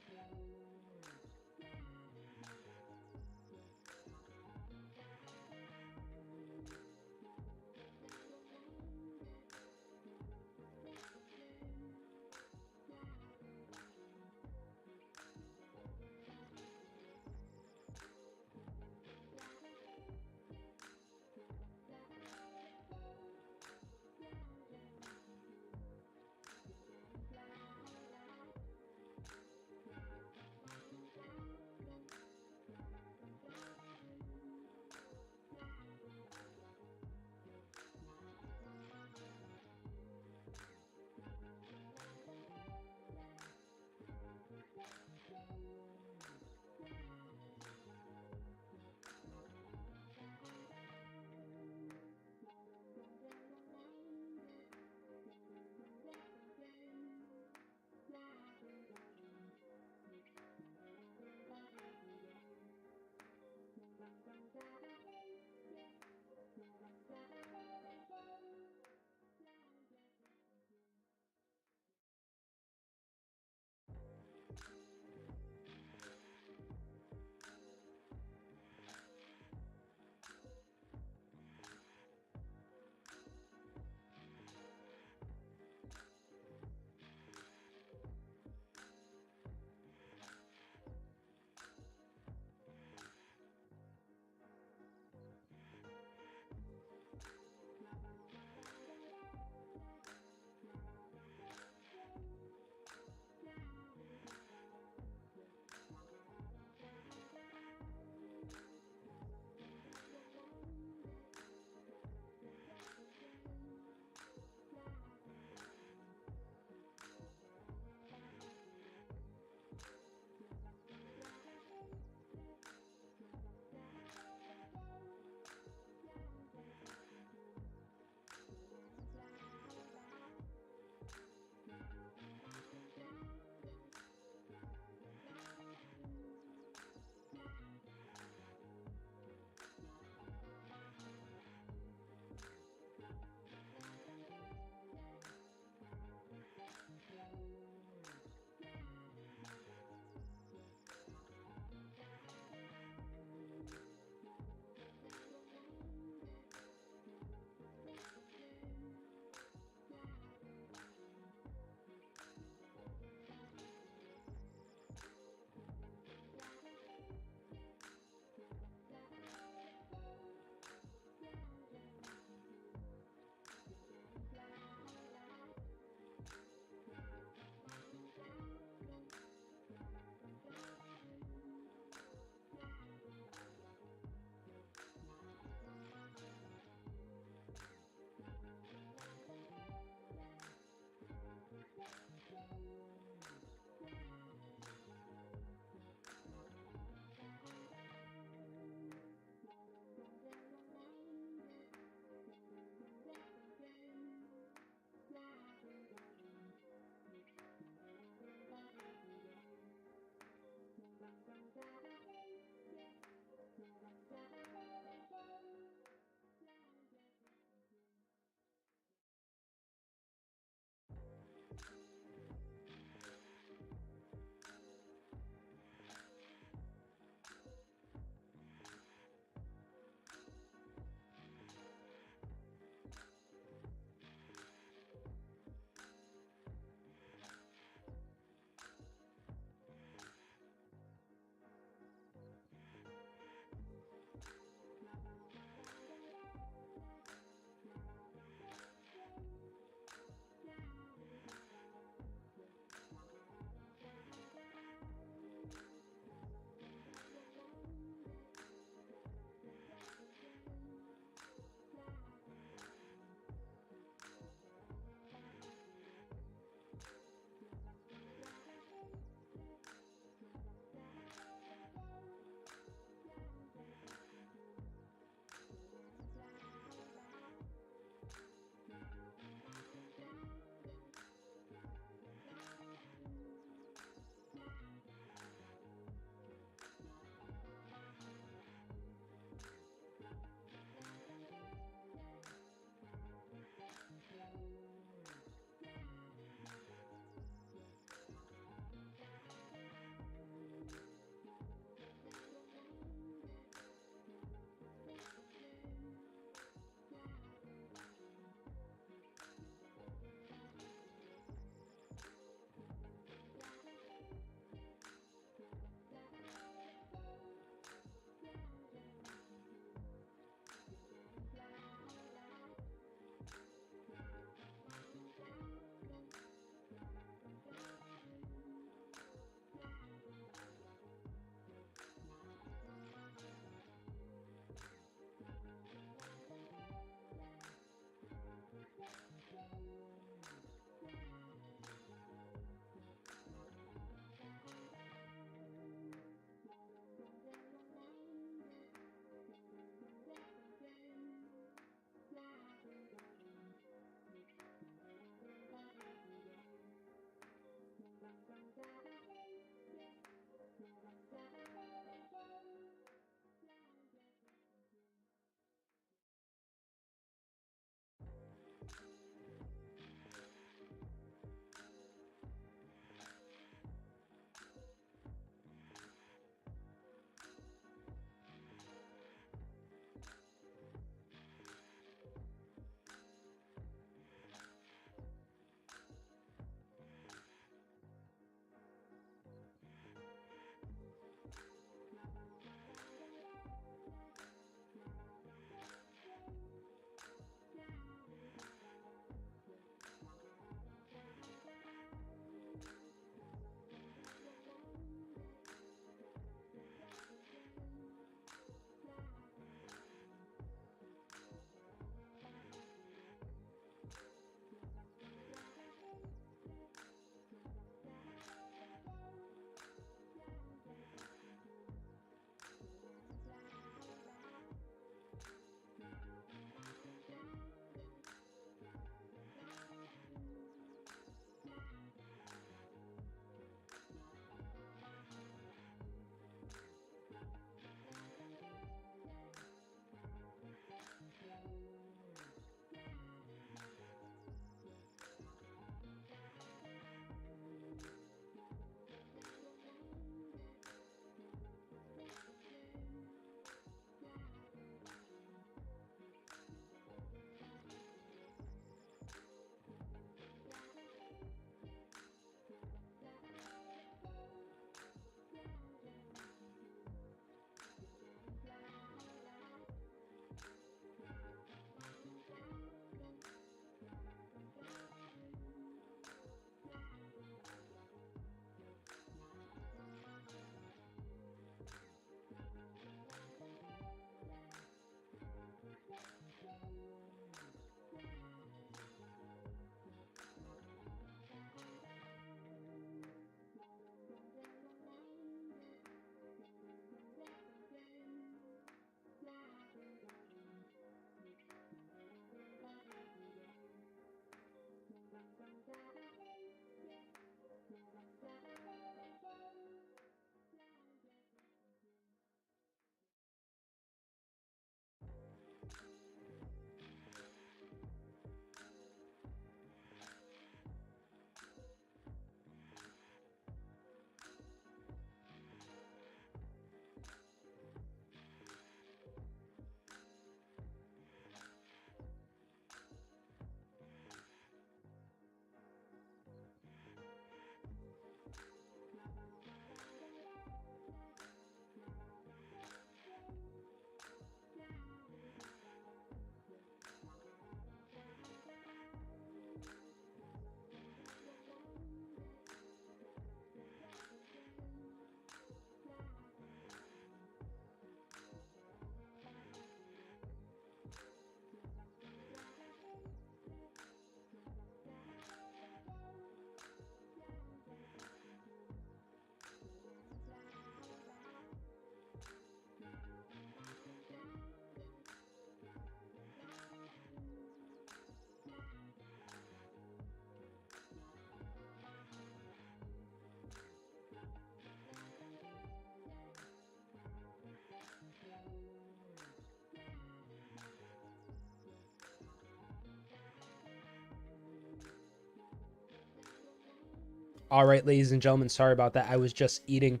All right, ladies and gentlemen, sorry about that. I was just eating,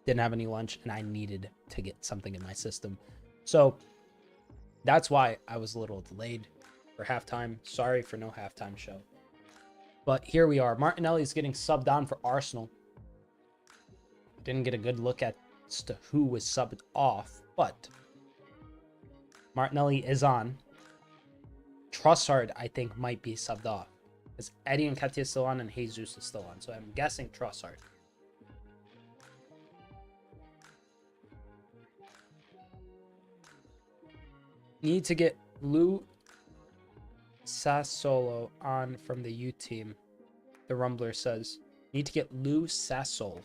didn't have any lunch, and I needed to get something in my system. So that's why I was a little delayed for halftime. Sorry for no halftime show. But here we are. Martinelli's getting subbed on for Arsenal. Didn't get a good look at as to who was subbed off, but Martinelli is on. Trossard, I think, might be subbed off. Because Eddie and Nketiah is still on and Jesus is still on. So I'm guessing Trossard. Need to get Lou Sassolo on from the U team. The Rumbler says. Need to get Lou Sassol.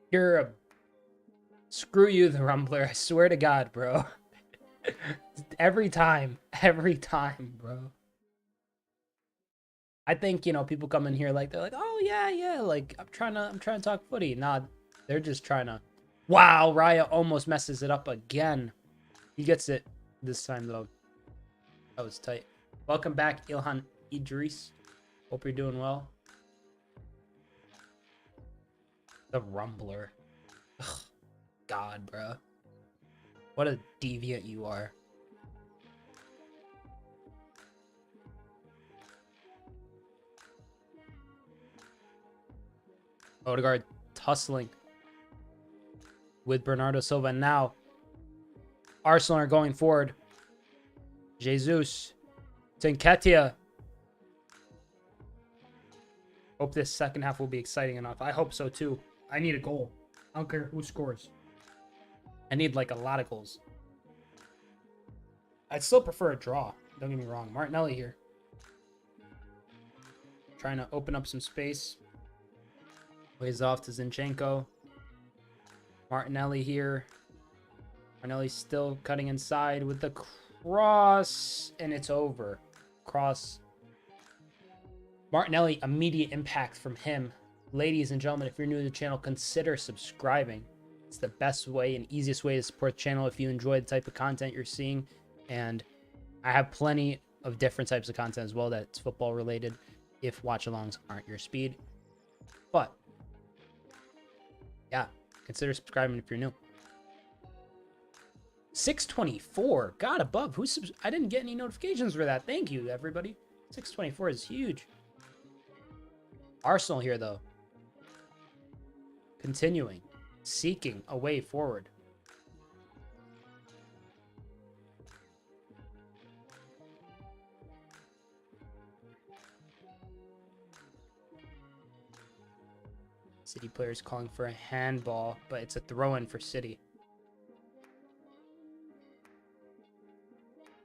You're a... Screw you, the Rumbler. I swear to God, bro. Every time, bro. I think, you know, people come in here like they're like, oh yeah, like I'm trying to talk footy. Nah, they're just trying to. Wow, Raya almost messes it up again. He gets it this time though. That was tight. Welcome back, Ilhan Idris. Hope you're doing well. The Rumbler. Ugh, God, bro. What a deviant you are. Odegaard tussling with Bernardo Silva. And now Arsenal are going forward. Jesus. Nketiah. Hope this second half will be exciting enough. I hope so too. I need a goal. I don't care who scores. I need like a lot of goals. I'd still prefer a draw. Don't get me wrong. Martinelli here. Trying to open up some space. Plays off to Zinchenko. Martinelli here. Martinelli still cutting inside with the cross. And it's over. Cross. Martinelli, immediate impact from him. Ladies and gentlemen, if you're new to the channel, consider subscribing. It's the best way and easiest way to support the channel if you enjoy the type of content you're seeing. And I have plenty of different types of content as well that's football related if watch-alongs aren't your speed. But yeah, consider subscribing if you're new. 624 got above. I didn't get any notifications for that. Thank you, everybody. 624 is huge. Arsenal here, though. Continuing. Seeking a way forward. City players calling for a handball, but it's a throw-in for City.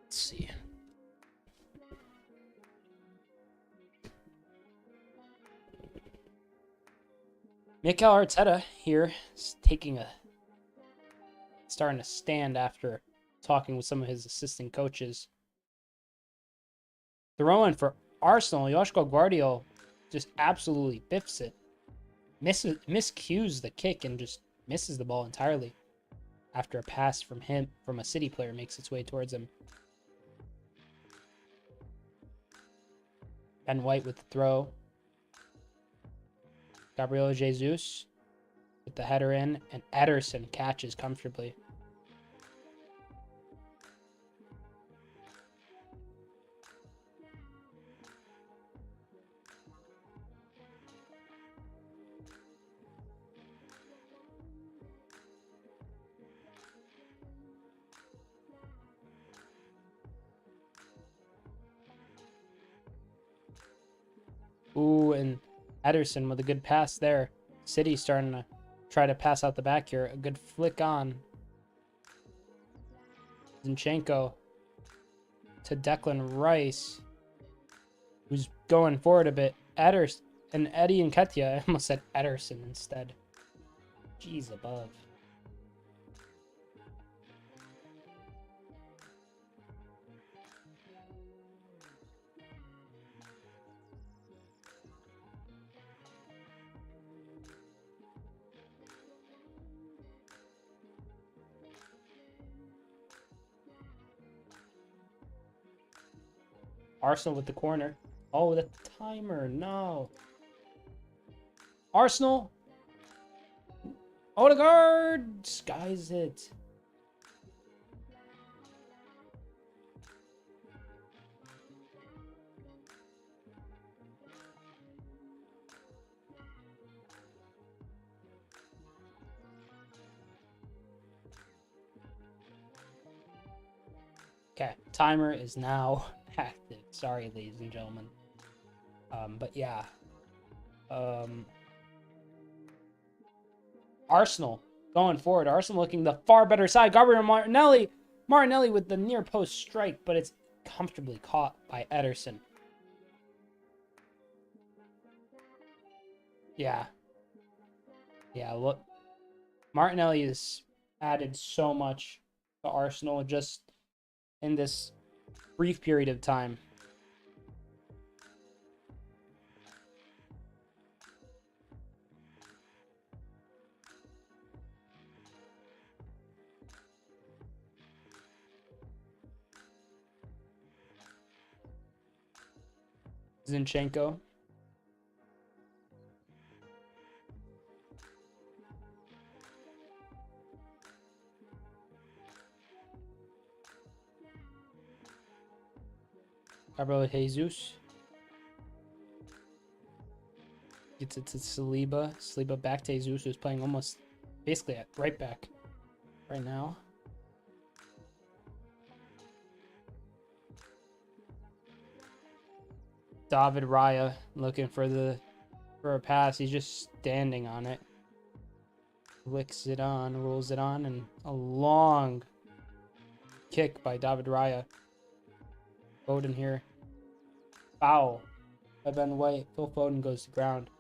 Let's see. Mikel Arteta here is starting to stand after talking with some of his assistant coaches. Throw-in for Arsenal. Joshua Guardiola just absolutely biffs it. Miscues the kick and just misses the ball entirely after a pass from a City player makes its way towards him. Ben White with the throw. Gabriel Jesus with the header in, and Ederson catches comfortably. Ooh, and Ederson with a good pass there. City starting to try to pass out the back here. A good flick on. Zinchenko to Declan Rice, who's going forward a bit. Ederson and Eddie Nketiah. I almost said Ederson instead. Jeez above. Arsenal with the corner. Oh, the timer. No. Arsenal. Odegaard skies it. Okay, timer is now active. Sorry, ladies and gentlemen. But yeah. Arsenal going forward. Arsenal looking the far better side. Gabriel Martinelli. Martinelli with the near post strike, but it's comfortably caught by Ederson. Yeah. Yeah, look. Martinelli has added so much to Arsenal just in this brief period of time. Zinchenko. Gabriel Jesus. Gets it to Saliba. Saliba back to Jesus, who's playing almost basically at right back right now. David Raya looking for a pass. He's just standing on it. Flicks it on, rolls it on, and a long kick by David Raya. Foden here. Foul by Ben White. Phil Foden goes to ground.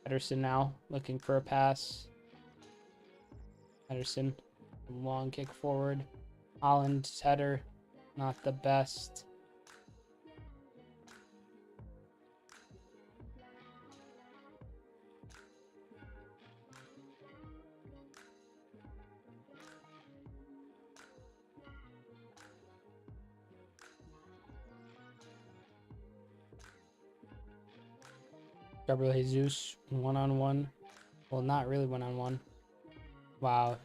Ederson now looking for a pass. Ederson, long kick forward. Haaland's header, not the best. Gabriel Jesus, one-on-one. Well, not really one-on-one. Wow.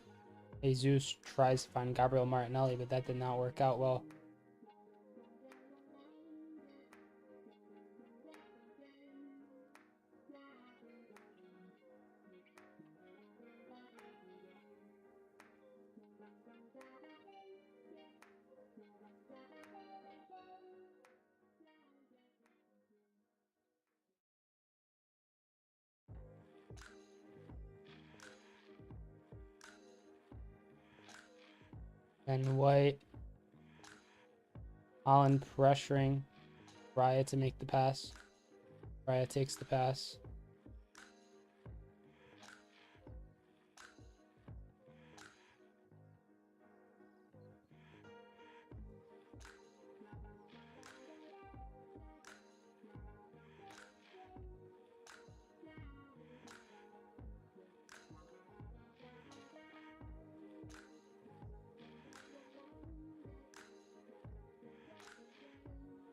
Jesus tries to find Gabriel Martinelli, but that did not work out well. And White. Haaland pressuring Raya to make the pass. Raya takes the pass.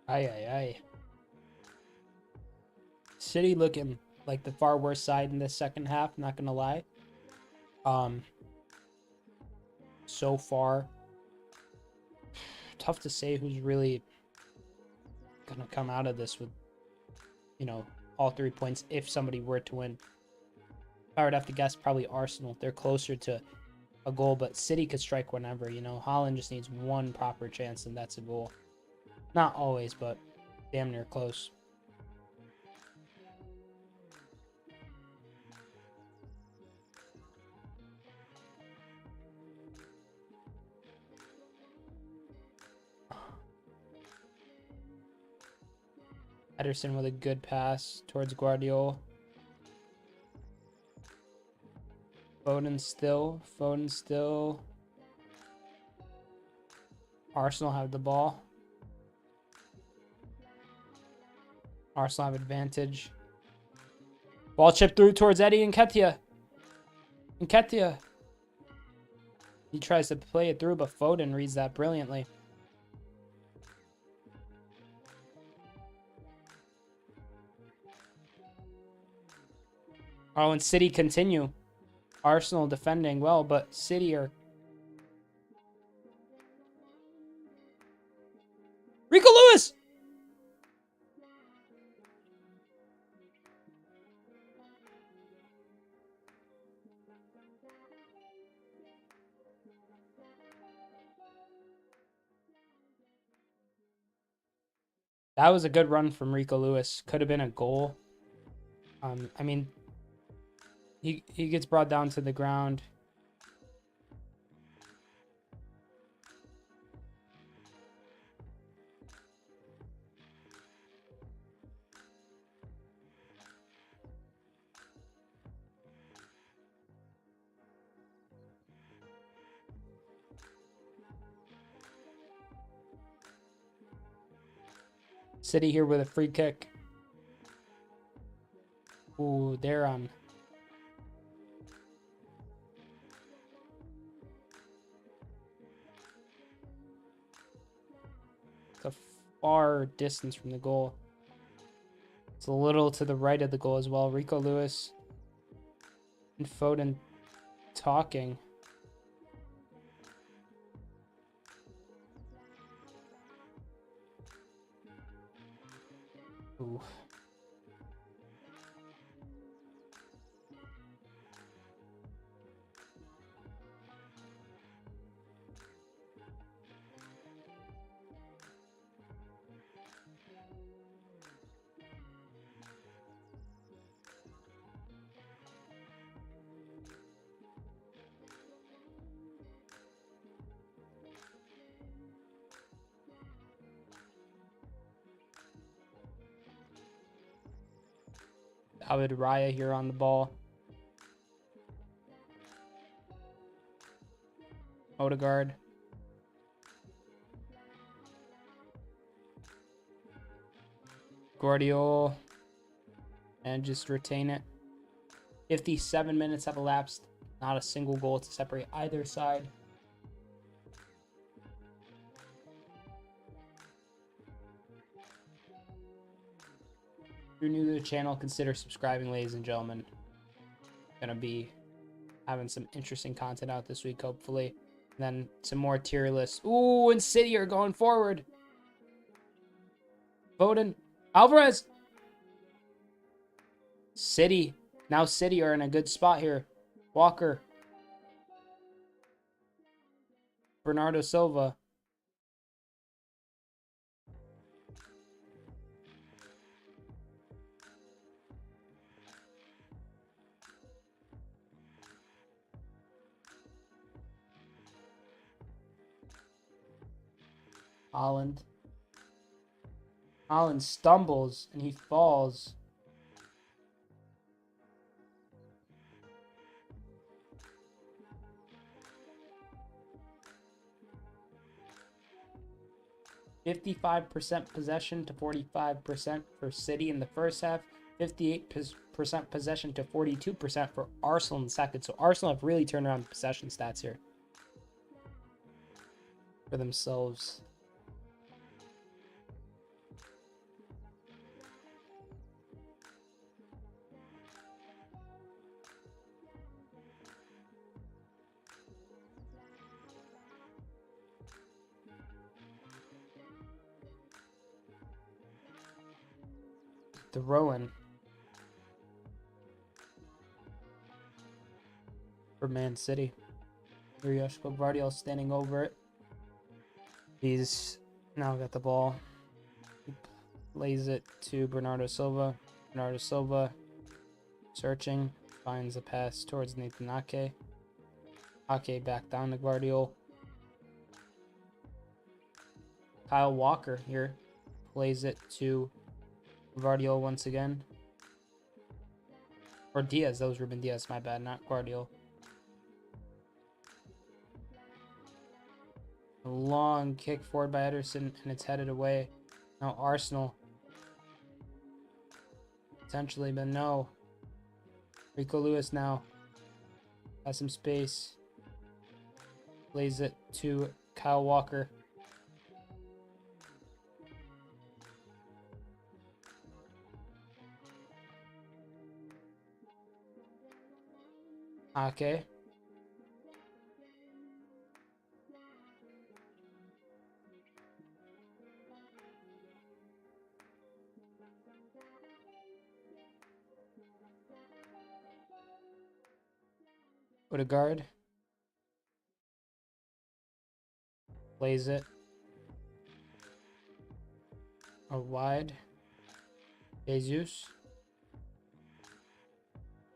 Aye. City looking like the far worst side in the second half, not gonna lie. So far, tough to say who's really gonna come out of this with, all 3 points if somebody were to win. I would have to guess probably Arsenal. They're closer to a goal, but City could strike whenever, Haaland just needs one proper chance and that's a goal. Not always, but damn near close. Ederson with a good pass towards Guardiola. Foden still. Arsenal have the ball. Arsenal have advantage. Ball chipped through towards Eddie Nketiah. Nketiah. He tries to play it through, but Foden reads that brilliantly. Oh, and City continue. Arsenal defending well, but City are... Rico Lewis! That was a good run from Rico Lewis. Could have been a goal. I mean, he gets brought down to the ground. City here with a free kick. Ooh, they're on. It's a far distance from the goal. It's a little to the right of the goal as well. Rico Lewis and Foden talking. Ooh. David Raya here on the ball. Odegaard. Guardiola. And just retain it. 57 minutes have elapsed. Not a single goal to separate either side. If you're new to the channel, consider subscribing, ladies and gentlemen. Gonna be having some interesting content out this week, hopefully. And then some more tier lists. Ooh, and City are going forward. Foden. Alvarez. City. Now City are in a good spot here. Walker. Bernardo Silva. Haaland. Haaland stumbles and he falls. %55 possession to 45% for City in the first half. 58% possession to 42% for Arsenal in the second. So Arsenal have really turned around the possession stats here for themselves. The Rowan for Man City. Guardiola standing over it. He's now got the ball. He lays it to Bernardo Silva. Bernardo Silva searching. Finds a pass towards Nathan Ake. Ake back down to Guardiola. Kyle Walker here plays it to Guardiola once again. Or Diaz. That was Ruben Diaz. My bad. Not Guardiola. A long kick forward by Ederson, and it's headed away. Now Arsenal. Potentially, but no. Rico Lewis now has some space. Plays it to Kyle Walker. Okay. Odegaard. Plays it. Out wide. Jesus.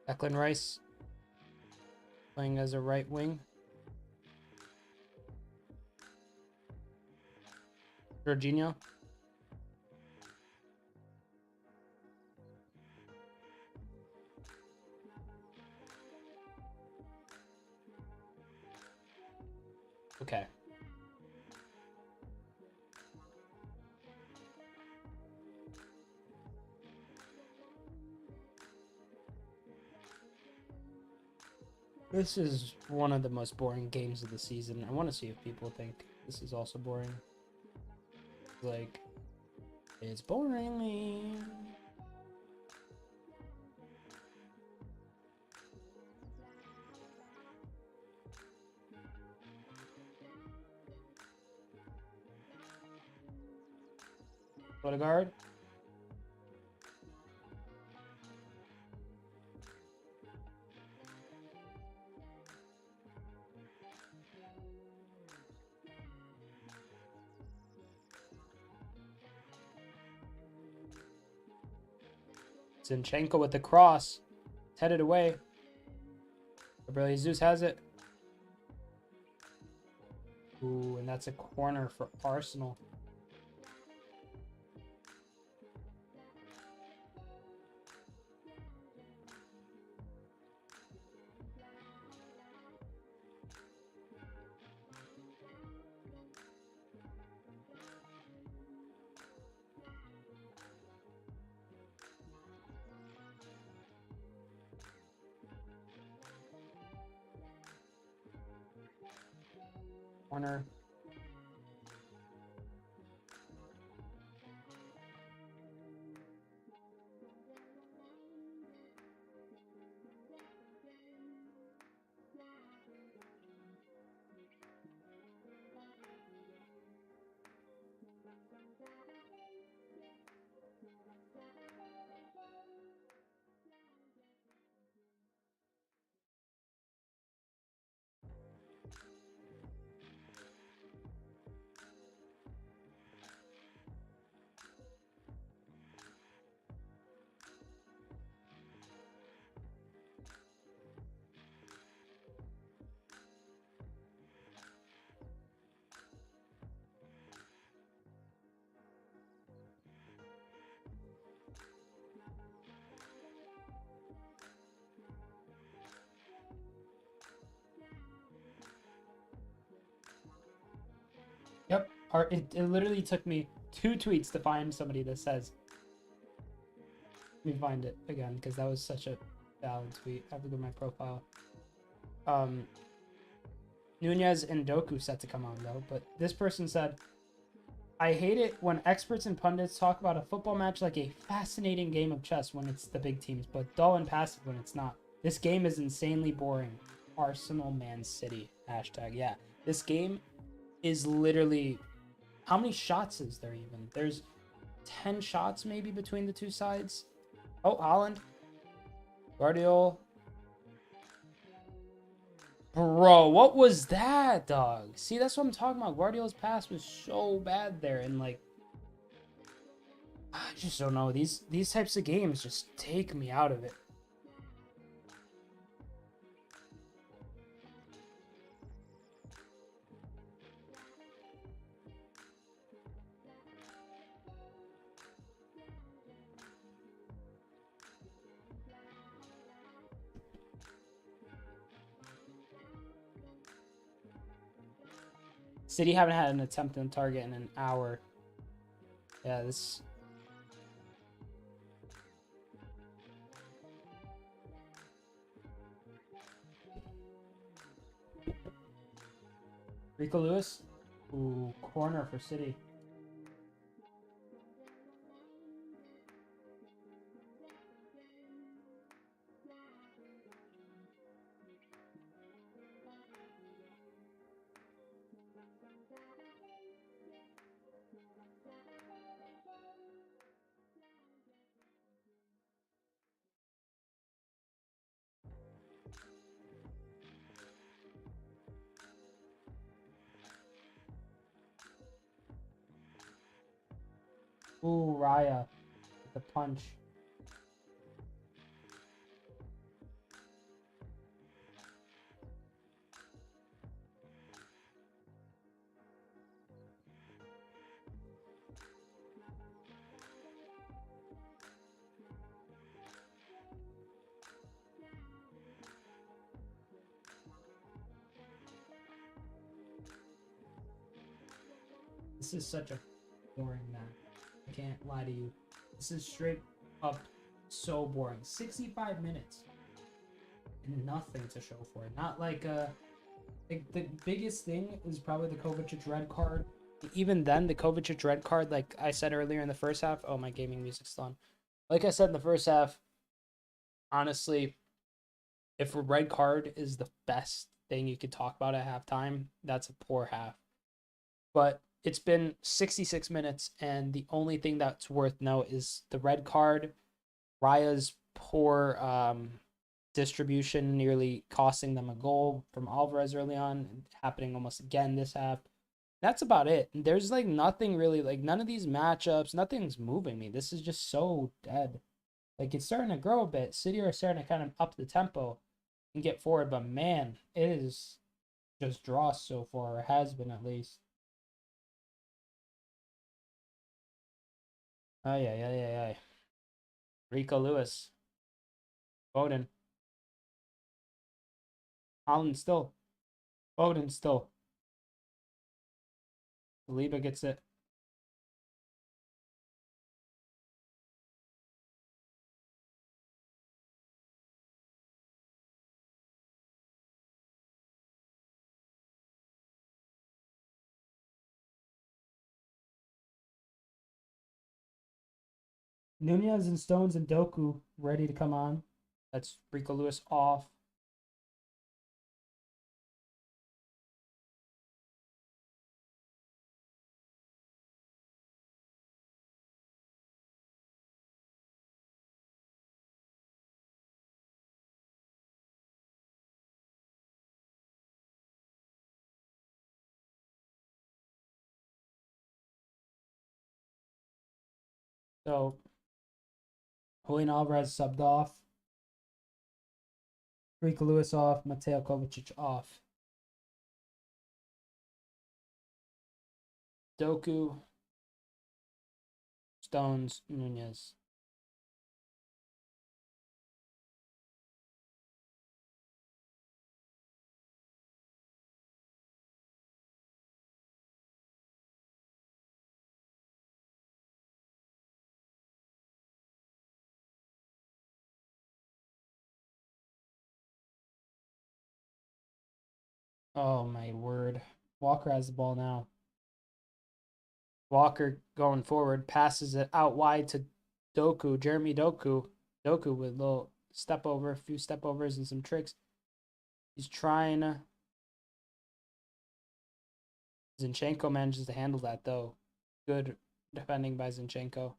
Declan Rice. Playing as a right wing. Jorginho. Okay. This is one of the most boring games of the season. I want to see if people think this is also boring. Like, it's boring. Odegaard. Zinchenko with the cross. It's headed away. Gabriel Jesus has it. Ooh, and that's a corner for Arsenal. Corner. Yep. It literally took me 2 tweets to find somebody that says. Let me find it again because that was such a valid tweet. I have to go to my profile. Nunez and Doku set to come on though, but this person said, I hate it when experts and pundits talk about a football match like a fascinating game of chess when it's the big teams, but dull and passive when it's not. This game is insanely boring. Arsenal Man City. Hashtag. Yeah. This game is literally... How many shots is there even? There's 10 shots maybe between the two sides. Oh, Haaland. Guardiola. Bro, what was that, dog? See, that's what I'm talking about. Guardiola's pass was so bad there, and like, I just don't know. These types of games just take me out of it. City haven't had an attempt on target in an hour. Yeah, this. Rico Lewis. Ooh, corner for City. Ooh, Raya with the punch. This is such a boring match. I can't lie to you. This is straight up so boring. 65 minutes and nothing to show for it. Not like the biggest thing is probably the Kovacic red card. Even then, the Kovacic red card, like I said earlier in the first half. Oh, my gaming music's on. Like I said in the first half, honestly, if a red card is the best thing you could talk about at halftime, that's a poor half. But it's been 66 minutes, and the only thing that's worth note is the red card, Raya's poor distribution, nearly costing them a goal from Alvarez early on, happening almost again this half. That's about it. There's like nothing really, like none of these matchups, nothing's moving me. This is just so dead. Like it's starting to grow a bit. City are starting to kind of up the tempo and get forward, but man, it is just dross so far, or has been at least. Ay, ay, ay, ay, ay. Rico Lewis. Foden. Haaland still. Foden still. Saliba gets it. Nunez and Stones and Doku ready to come on. That's Rico Lewis off. So Julian Alvarez subbed off. Rico Lewis off. Mateo Kovacic off. Doku, Stones, Nunez. Oh my word. Walker has the ball now. Walker going forward, passes it out wide to Doku, Jeremy Doku. Doku with a little step over, a few step overs and some tricks. He's trying. Zinchenko manages to handle that though. Good defending by Zinchenko.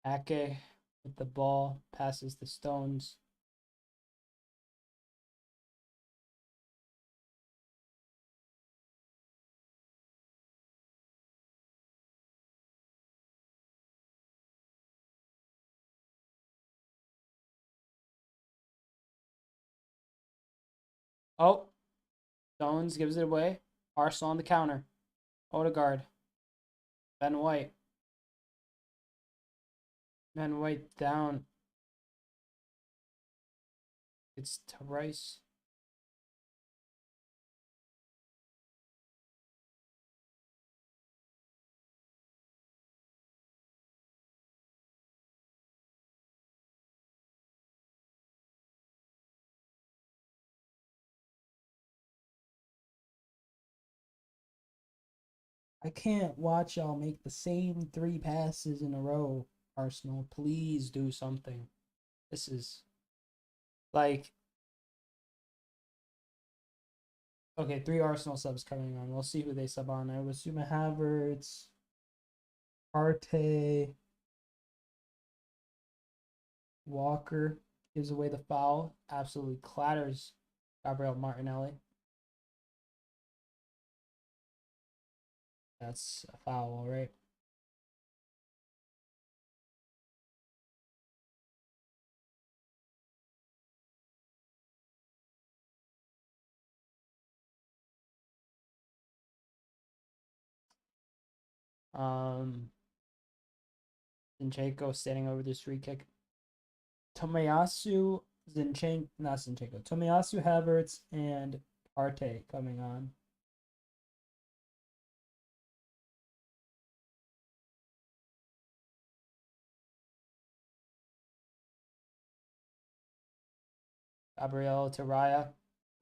Ake with the ball, passes the Stones. Oh, Stones gives it away. Arsenal on the counter. Odegaard. Ben White. Ben White down. It's to Rice. I can't watch y'all make the same 3 passes in a row, Arsenal. Please do something. This is like, okay, 3 Arsenal subs coming on. We'll see who they sub on. I would assume Havertz, Arte, Walker gives away the foul. Absolutely clatters Gabriel Martinelli. That's a foul, all right. Zinchenko standing over this free kick. Tomiyasu, not Zinchenko. Tomiyasu, Havertz, and Arte coming on. Gabriel to Raya.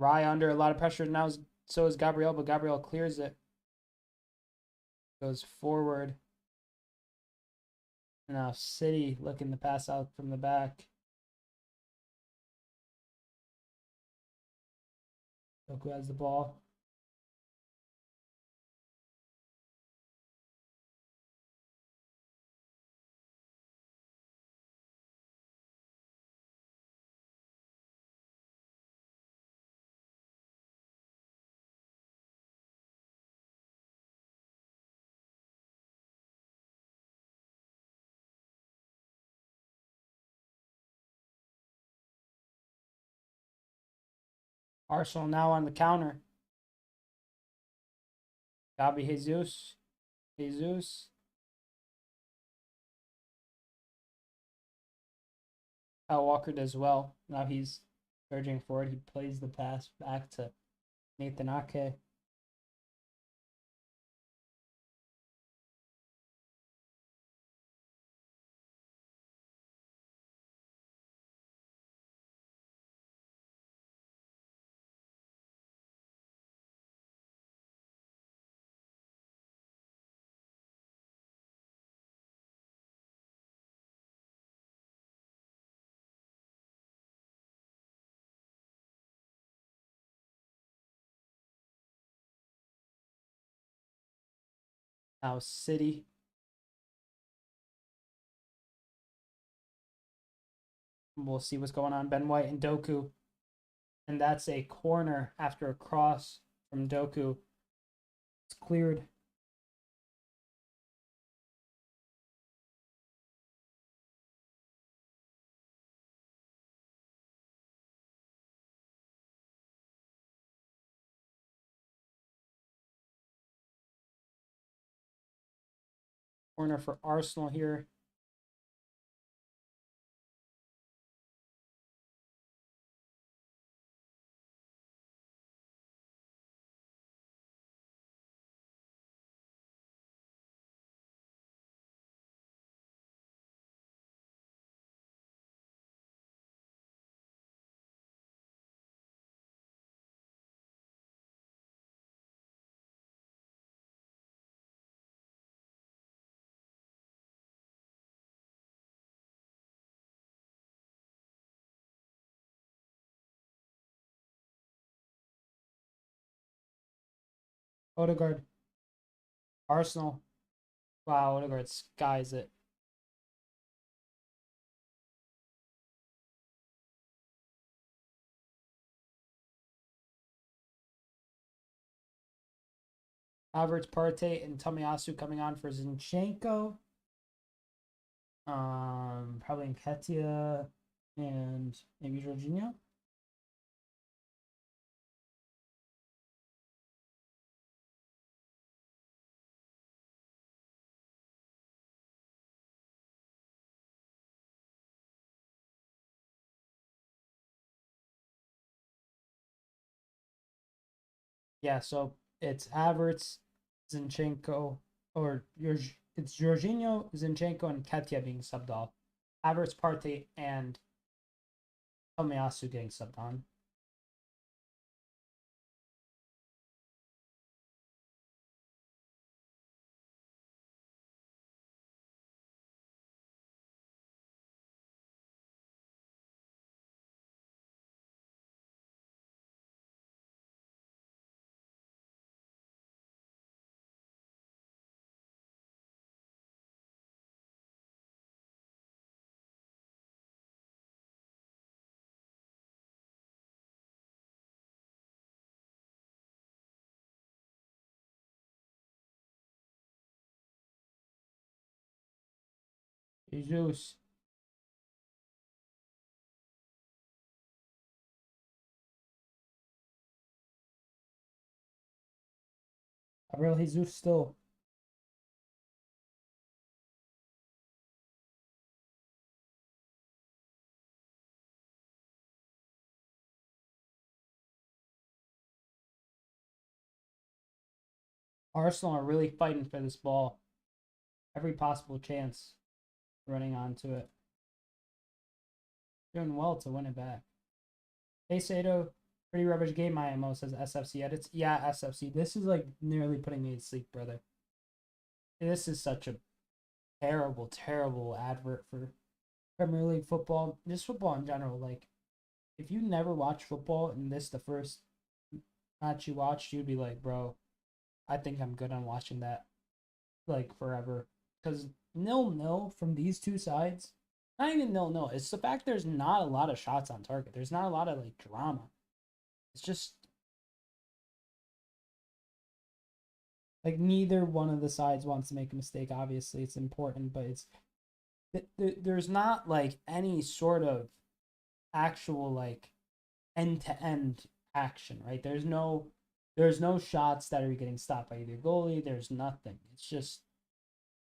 Raya under a lot of pressure now. So is Gabriel, but Gabriel clears it. Goes forward. Now City looking to pass out from the back. Doku has the ball. Arsenal now on the counter. Gabi Jesus. Jesus. Kyle Walker does well. Now he's surging forward. He plays the pass back to Nathan Ake. Now City. We'll see what's going on. Ben White and Doku. And that's a corner after a cross from Doku. It's cleared. Corner for Arsenal here. Odegaard. Arsenal. Wow, Odegaard skies it. Havertz, Partey, and Tomiyasu coming on for Zinchenko. Probably Nketiah and maybe Jorginho. Yeah, so it's Havertz, Zinchenko, it's Jorginho, Zinchenko, and Ketia being subbed off. Havertz, Partey, and Tomiyasu getting subbed on. Jesus. Gabriel Jesus still. Arsenal are really fighting for this ball. Every possible chance running onto it. Doing well to win it back. Hey Sedo, pretty rubbish game IMO says SFC edits. Yeah, SFC. This is like nearly putting me to sleep, brother. This is such a terrible, terrible advert for Premier League football. Just football in general. Like, if you never watch football and this the first match you watched, you'd be like, bro, I think I'm good on watching that like forever. Because 0-0 from these two sides, not even 0-0. It's the fact there's not a lot of shots on target. There's not a lot of like drama. It's just like neither one of the sides wants to make a mistake. Obviously, it's important, but there's not like any sort of actual like end to end action, right? There's no shots that are getting stopped by either goalie. There's nothing. It's just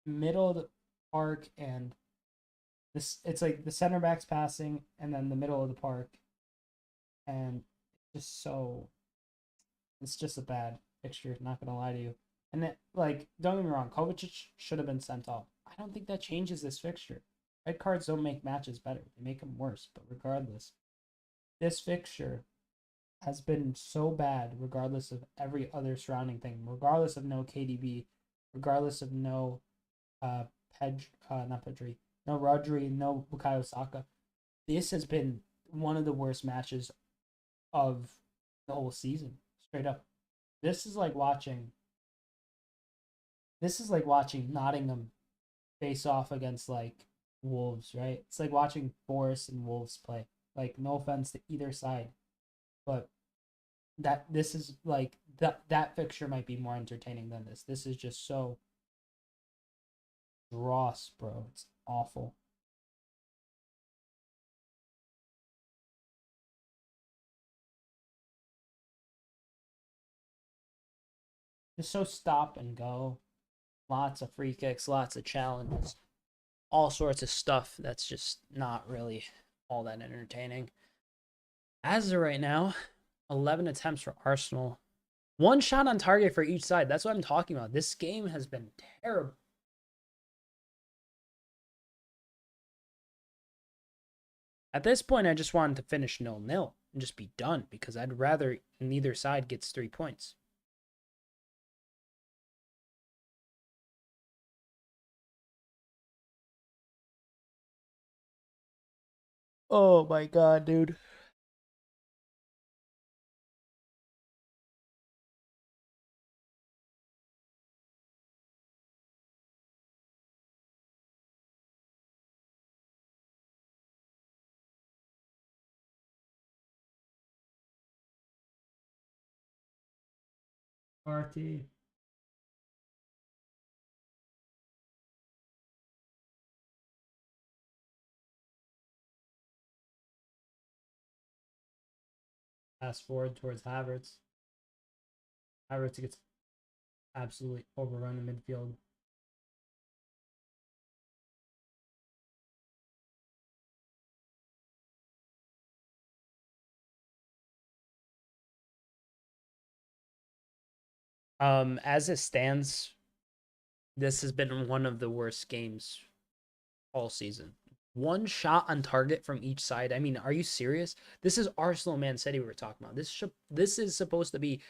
middle of the park and this. It's like the center back's passing and then the middle of the park, and just so it's just a bad fixture. Not gonna lie to you. And it, like, don't get me wrong, Kovacic should have been sent off. I don't think that changes this fixture. Red cards don't make matches better; they make them worse. But regardless, this fixture has been so bad, regardless of every other surrounding thing, regardless of no KDB, regardless of no not Pedri, no Rodri, no Bukayo Saka. This has been one of the worst matches of the whole season, straight up. This is like watching. This is like watching Nottingham face off against like Wolves, right? It's like watching Forest and Wolves play. Like, no offense to either side, but that this is like that fixture might be more entertaining than this. This is just so dross, bro. It's awful. Just so stop and go. Lots of free kicks, lots of challenges, all sorts of stuff that's just not really all that entertaining. As of right now, 11 attempts for Arsenal. One shot on target for each side. That's what I'm talking about. This game has been terrible. At this point, I just wanted to finish 0-0 and just be done because I'd rather neither side gets 3 points. Oh my god, dude. Party. Pass forward towards Havertz. Havertz gets absolutely overrun in midfield. As it stands, this has been one of the worst games all season. One shot on target from each side. I mean, are you serious? This is Arsenal Man City we were talking about. This is supposed to be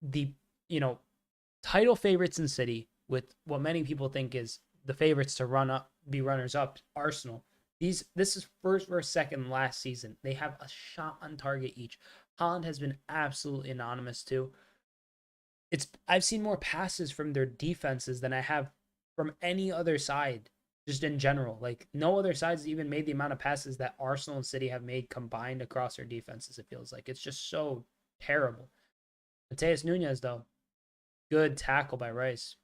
the, you know, title favorites in City with what many people think is the favorites to run up, be runners up, Arsenal. This is first versus second last season. They have a shot on target each. Haaland has been absolutely anonymous too. I've seen more passes from their defenses than I have from any other side, just in general. Like no other sides even made the amount of passes that Arsenal and City have made combined across their defenses. It feels like it's just so terrible. Mateus Nunes though, good tackle by Rice.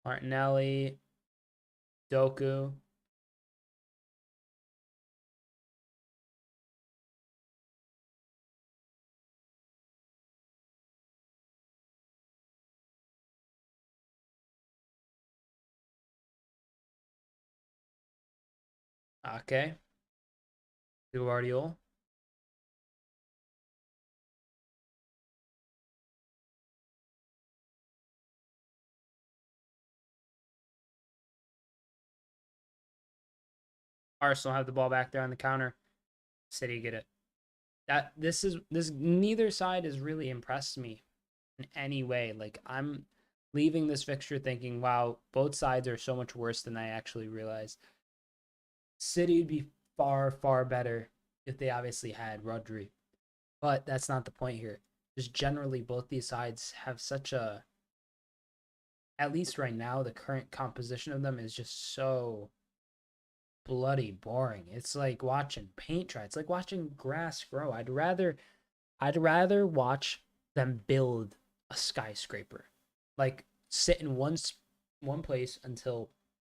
Martinelli, Doku. Okay. Guardiola. Arsenal have the ball back there on the counter. City get it. This neither side has really impressed me in any way. Like I'm leaving this fixture thinking, wow, both sides are so much worse than I actually realized. City would be far, far better if they obviously had Rodri. But that's not the point here. Just generally both these sides have such a, at least right now, the current composition of them is just so bloody boring. It's like watching paint dry. It's like watching grass grow. I'd rather watch them build a skyscraper. Like sit in one place until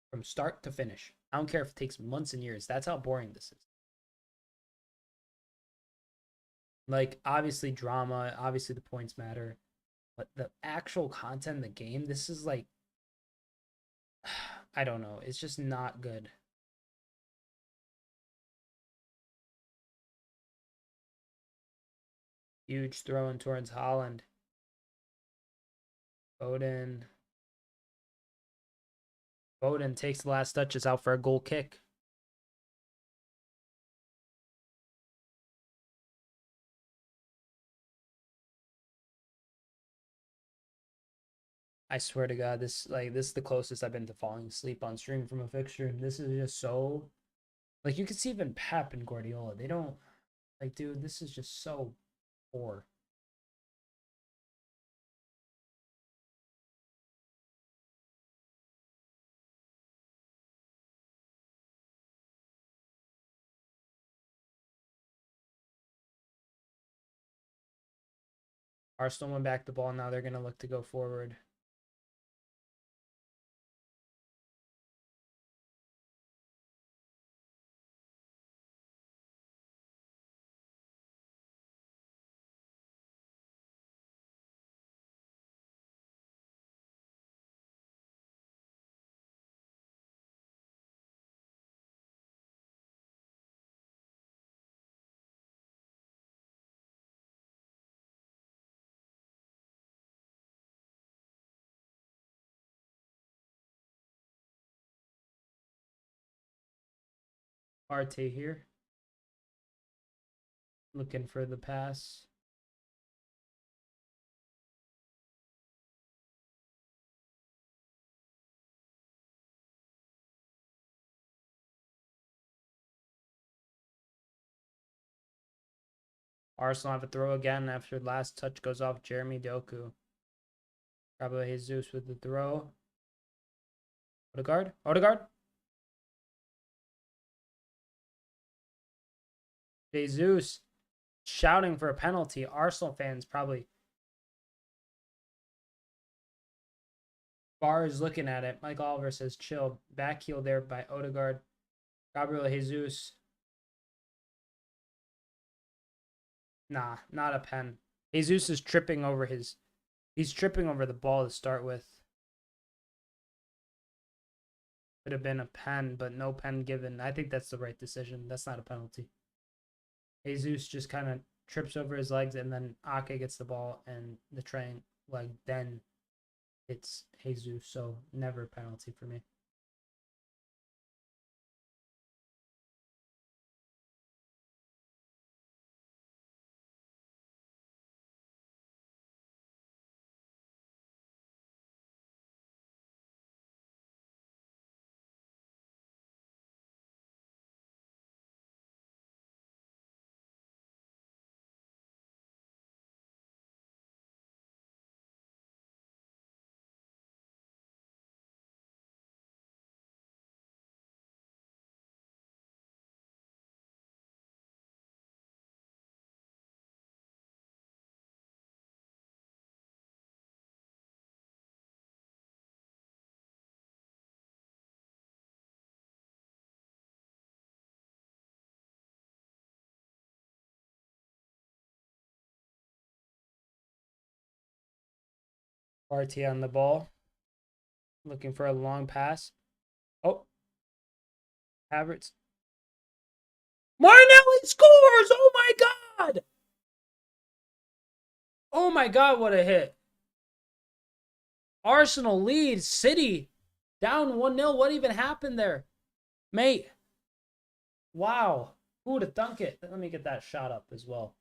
from start to finish. I don't care if it takes months and years. That's how boring this is. Like obviously drama, obviously the points matter, but the actual content in the game, this is like I don't know. It's just not good. Huge throw in towards Haaland. Foden. Foden takes the last touches out for a goal kick. I swear to God, this is the closest I've been to falling asleep on stream from a fixture. This is just so like you can see even Pep and Guardiola. They don't like, dude. This is just so poor. Arsenal went back the ball. Now they're gonna look to go forward. Arte here, looking for the pass. Arsenal have a throw again after last touch goes off Jeremy Doku. Gabriel Jesus with the throw. Odegaard. Odegaard. Jesus shouting for a penalty. Arsenal fans probably. Bar is looking at it. Mike Alvarez says chill. Back heel there by Odegaard. Gabriel Jesus. Nah, not a pen. Jesus is tripping over his. He's tripping over the ball to start with. Could have been a pen, but no pen given. I think that's the right decision. That's not a penalty. Jesus just kind of trips over his legs, and then Ake gets the ball and the trailing leg, then it's Jesus. So never penalty for me. RT on the ball, looking for a long pass. Oh, Havertz. Martinelli scores! Oh my god! Oh my god, what a hit. Arsenal leads. City down 1-0. What even happened there? Mate. Wow. Who would have thunk it? Let me get that shot up as well.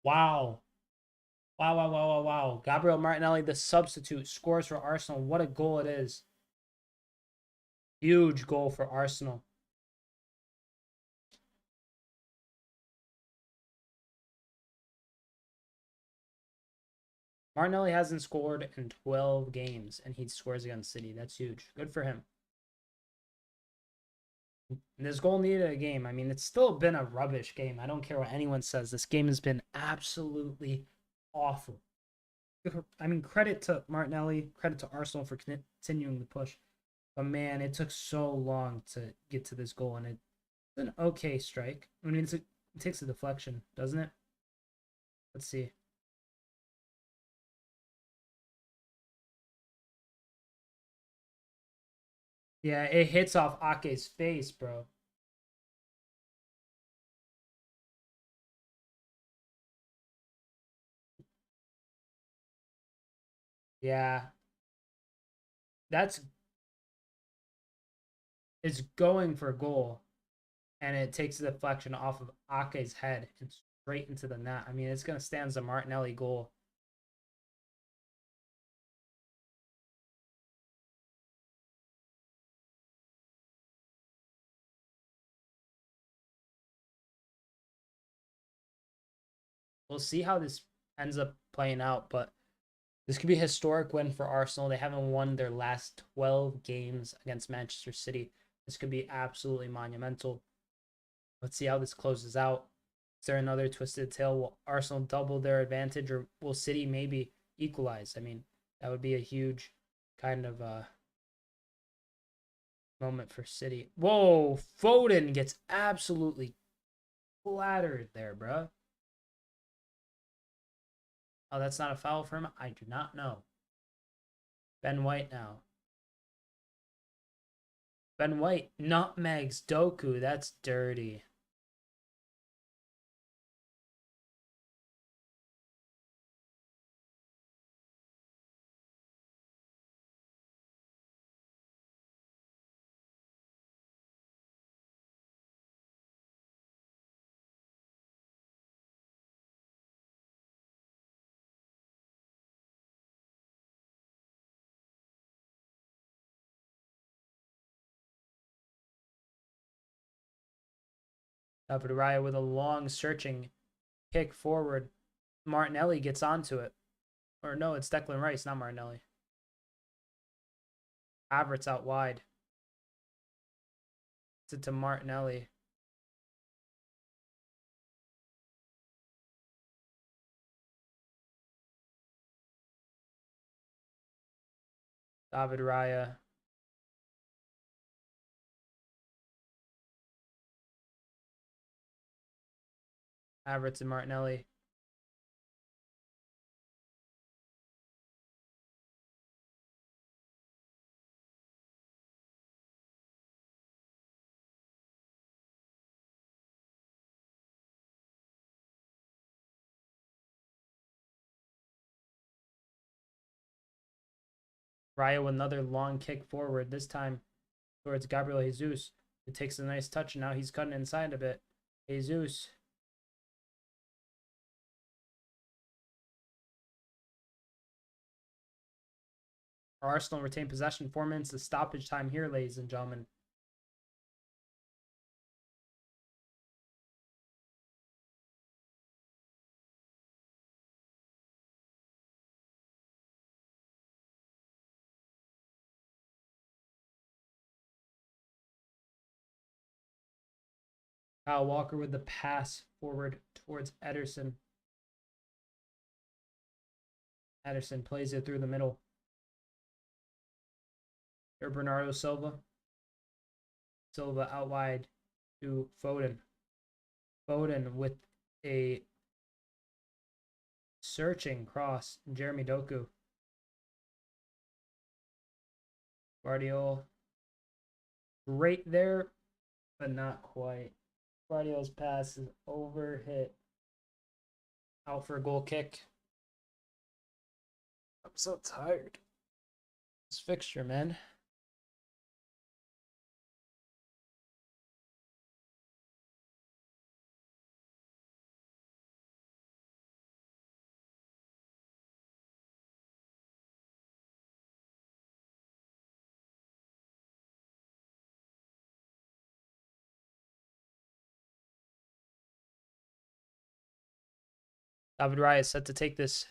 Wow. Wow, wow, wow, wow, wow. Gabriel Martinelli, the substitute, scores for Arsenal. What a goal it is. Huge goal for Arsenal. Martinelli hasn't scored in 12 games, and he scores against City. That's huge. Good for him. And this goal needed a game. I mean, it's still been a rubbish game. I don't care what anyone says. This game has been absolutely awful. I mean, credit to Martinelli, credit to Arsenal for continuing the push. But man, it took so long to get to this goal, and it's an okay strike. I mean, it takes a deflection, doesn't it? Let's see. Yeah, it hits off Ake's face, bro. Yeah, that's it's going for goal, and it takes a deflection off of Ake's head and straight into the net. I mean, it's gonna stand as a Martinelli goal. We'll see how this ends up playing out, but this could be a historic win for Arsenal. They haven't won their last 12 games against Manchester City. This could be absolutely monumental. Let's see how this closes out. Is there another twisted tail? Will Arsenal double their advantage, or will City maybe equalize? I mean, that would be a huge kind of moment for City. Whoa, Foden gets absolutely flattered there, bro. Oh, that's not a foul for him? I do not know. Ben White now. Ben White nutmegs Doku. That's dirty. Raya with a long searching kick forward. Martinelli gets onto it. Or no, it's Declan Rice, not Martinelli. Havertz out wide. It's it to Martinelli. David Raya. Havertz and Martinelli. Raya with another long kick forward, this time towards Gabriel Jesus, who takes a nice touch, and now he's cutting inside a bit. Jesus. Arsenal retain possession. 4 minutes of stoppage time here, ladies and gentlemen. Kyle Walker with the pass forward towards Ederson. Ederson plays it through the middle. Here, Bernardo Silva. Silva out wide to Foden. Foden with a searching cross. Jeremy Doku. Guardiola. Right there, but not quite. Guardiola's pass is overhit. Out for a goal kick. I'm so tired. This fixture, man. David Raya is set to take this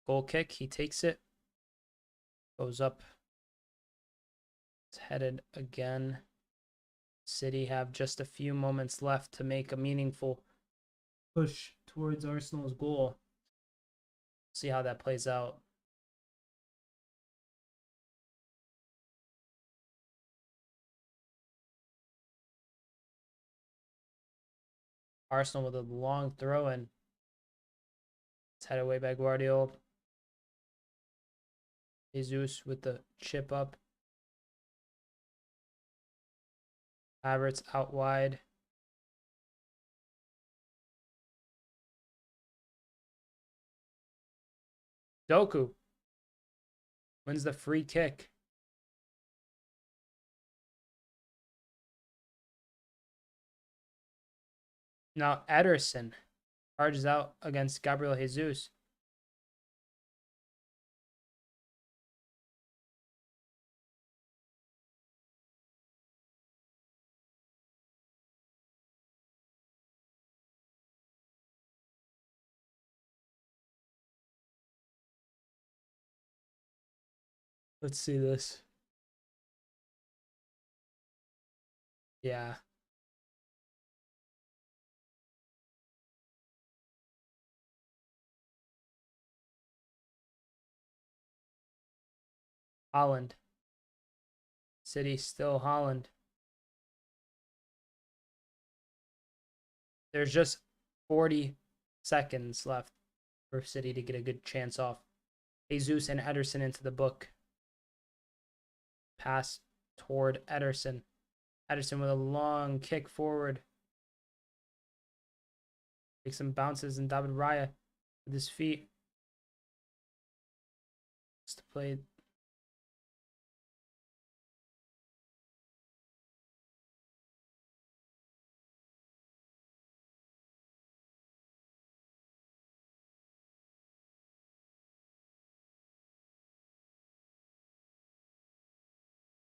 goal kick. He takes it. Goes up. It's headed again. City have just a few moments left to make a meaningful push towards Arsenal's goal. See how that plays out. Arsenal with a long throw in. It's headed away by Guardiola. Jesus with the chip up. Havertz out wide. Doku wins the free kick. Now Ederson charges out against Gabriel Jesus. Let's see this. Yeah. Haaland. City still Haaland. There's just 40 seconds left for City to get a good chance off. Jesus and Ederson into the book. Pass toward Ederson. Ederson with a long kick forward. Takes some bounces, and David Raya with his feet. Just to play.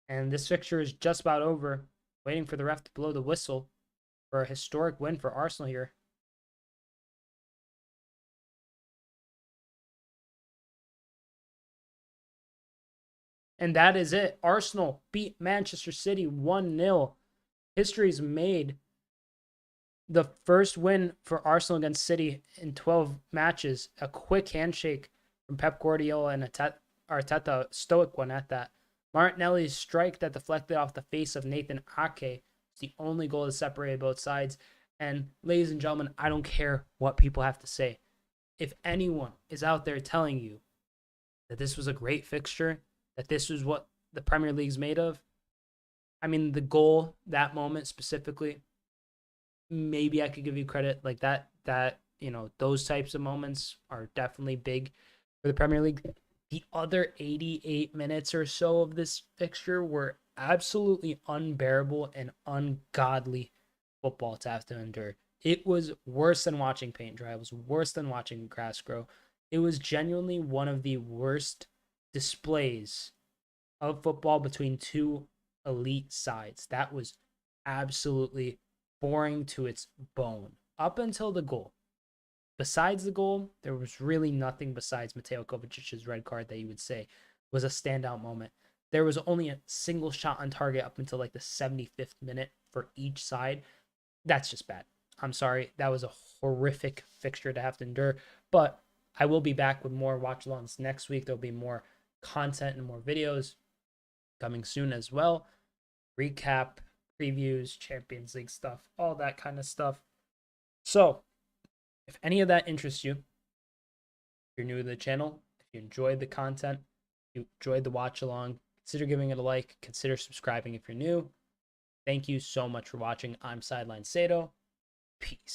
And this fixture is just about over. Waiting for the ref to blow the whistle for a historic win for Arsenal here. And that is it. Arsenal beat Manchester City 1-0. History's made. The first win for Arsenal against City in 12 matches. A quick handshake from Pep Guardiola and Arteta, stoic one at that. Martinelli's strike that deflected off the face of Nathan Ake is the only goal that separated both sides. And ladies and gentlemen, I don't care what people have to say. If anyone is out there telling you that this was a great fixture, that this was what the Premier League's made of, I mean, the goal, that moment specifically, maybe I could give you credit. Like that, you know, those types of moments are definitely big for the Premier League. The other 88 minutes or so of this fixture were absolutely unbearable and ungodly football to have to endure. It was worse than watching paint dry. It was worse than watching grass grow. It was genuinely one of the worst displays of football between two elite sides. That was absolutely boring to its bone up until the goal. Besides the goal, there was really nothing besides Mateo Kovacic's red card that you would say was a standout moment. There was only a single shot on target up until like the 75th minute for each side. That's just bad. I'm sorry. That was a horrific fixture to have to endure. But I will be back with more watch alongs next week. There'll be more content and more videos coming soon as well. Recap, previews, Champions League stuff, all that kind of stuff. So, if any of that interests you, if you're new to the channel, if you enjoyed the content, if you enjoyed the watch along, consider giving it a like, consider subscribing if you're new. Thank you so much for watching. I'm Sideline Sedo. Peace.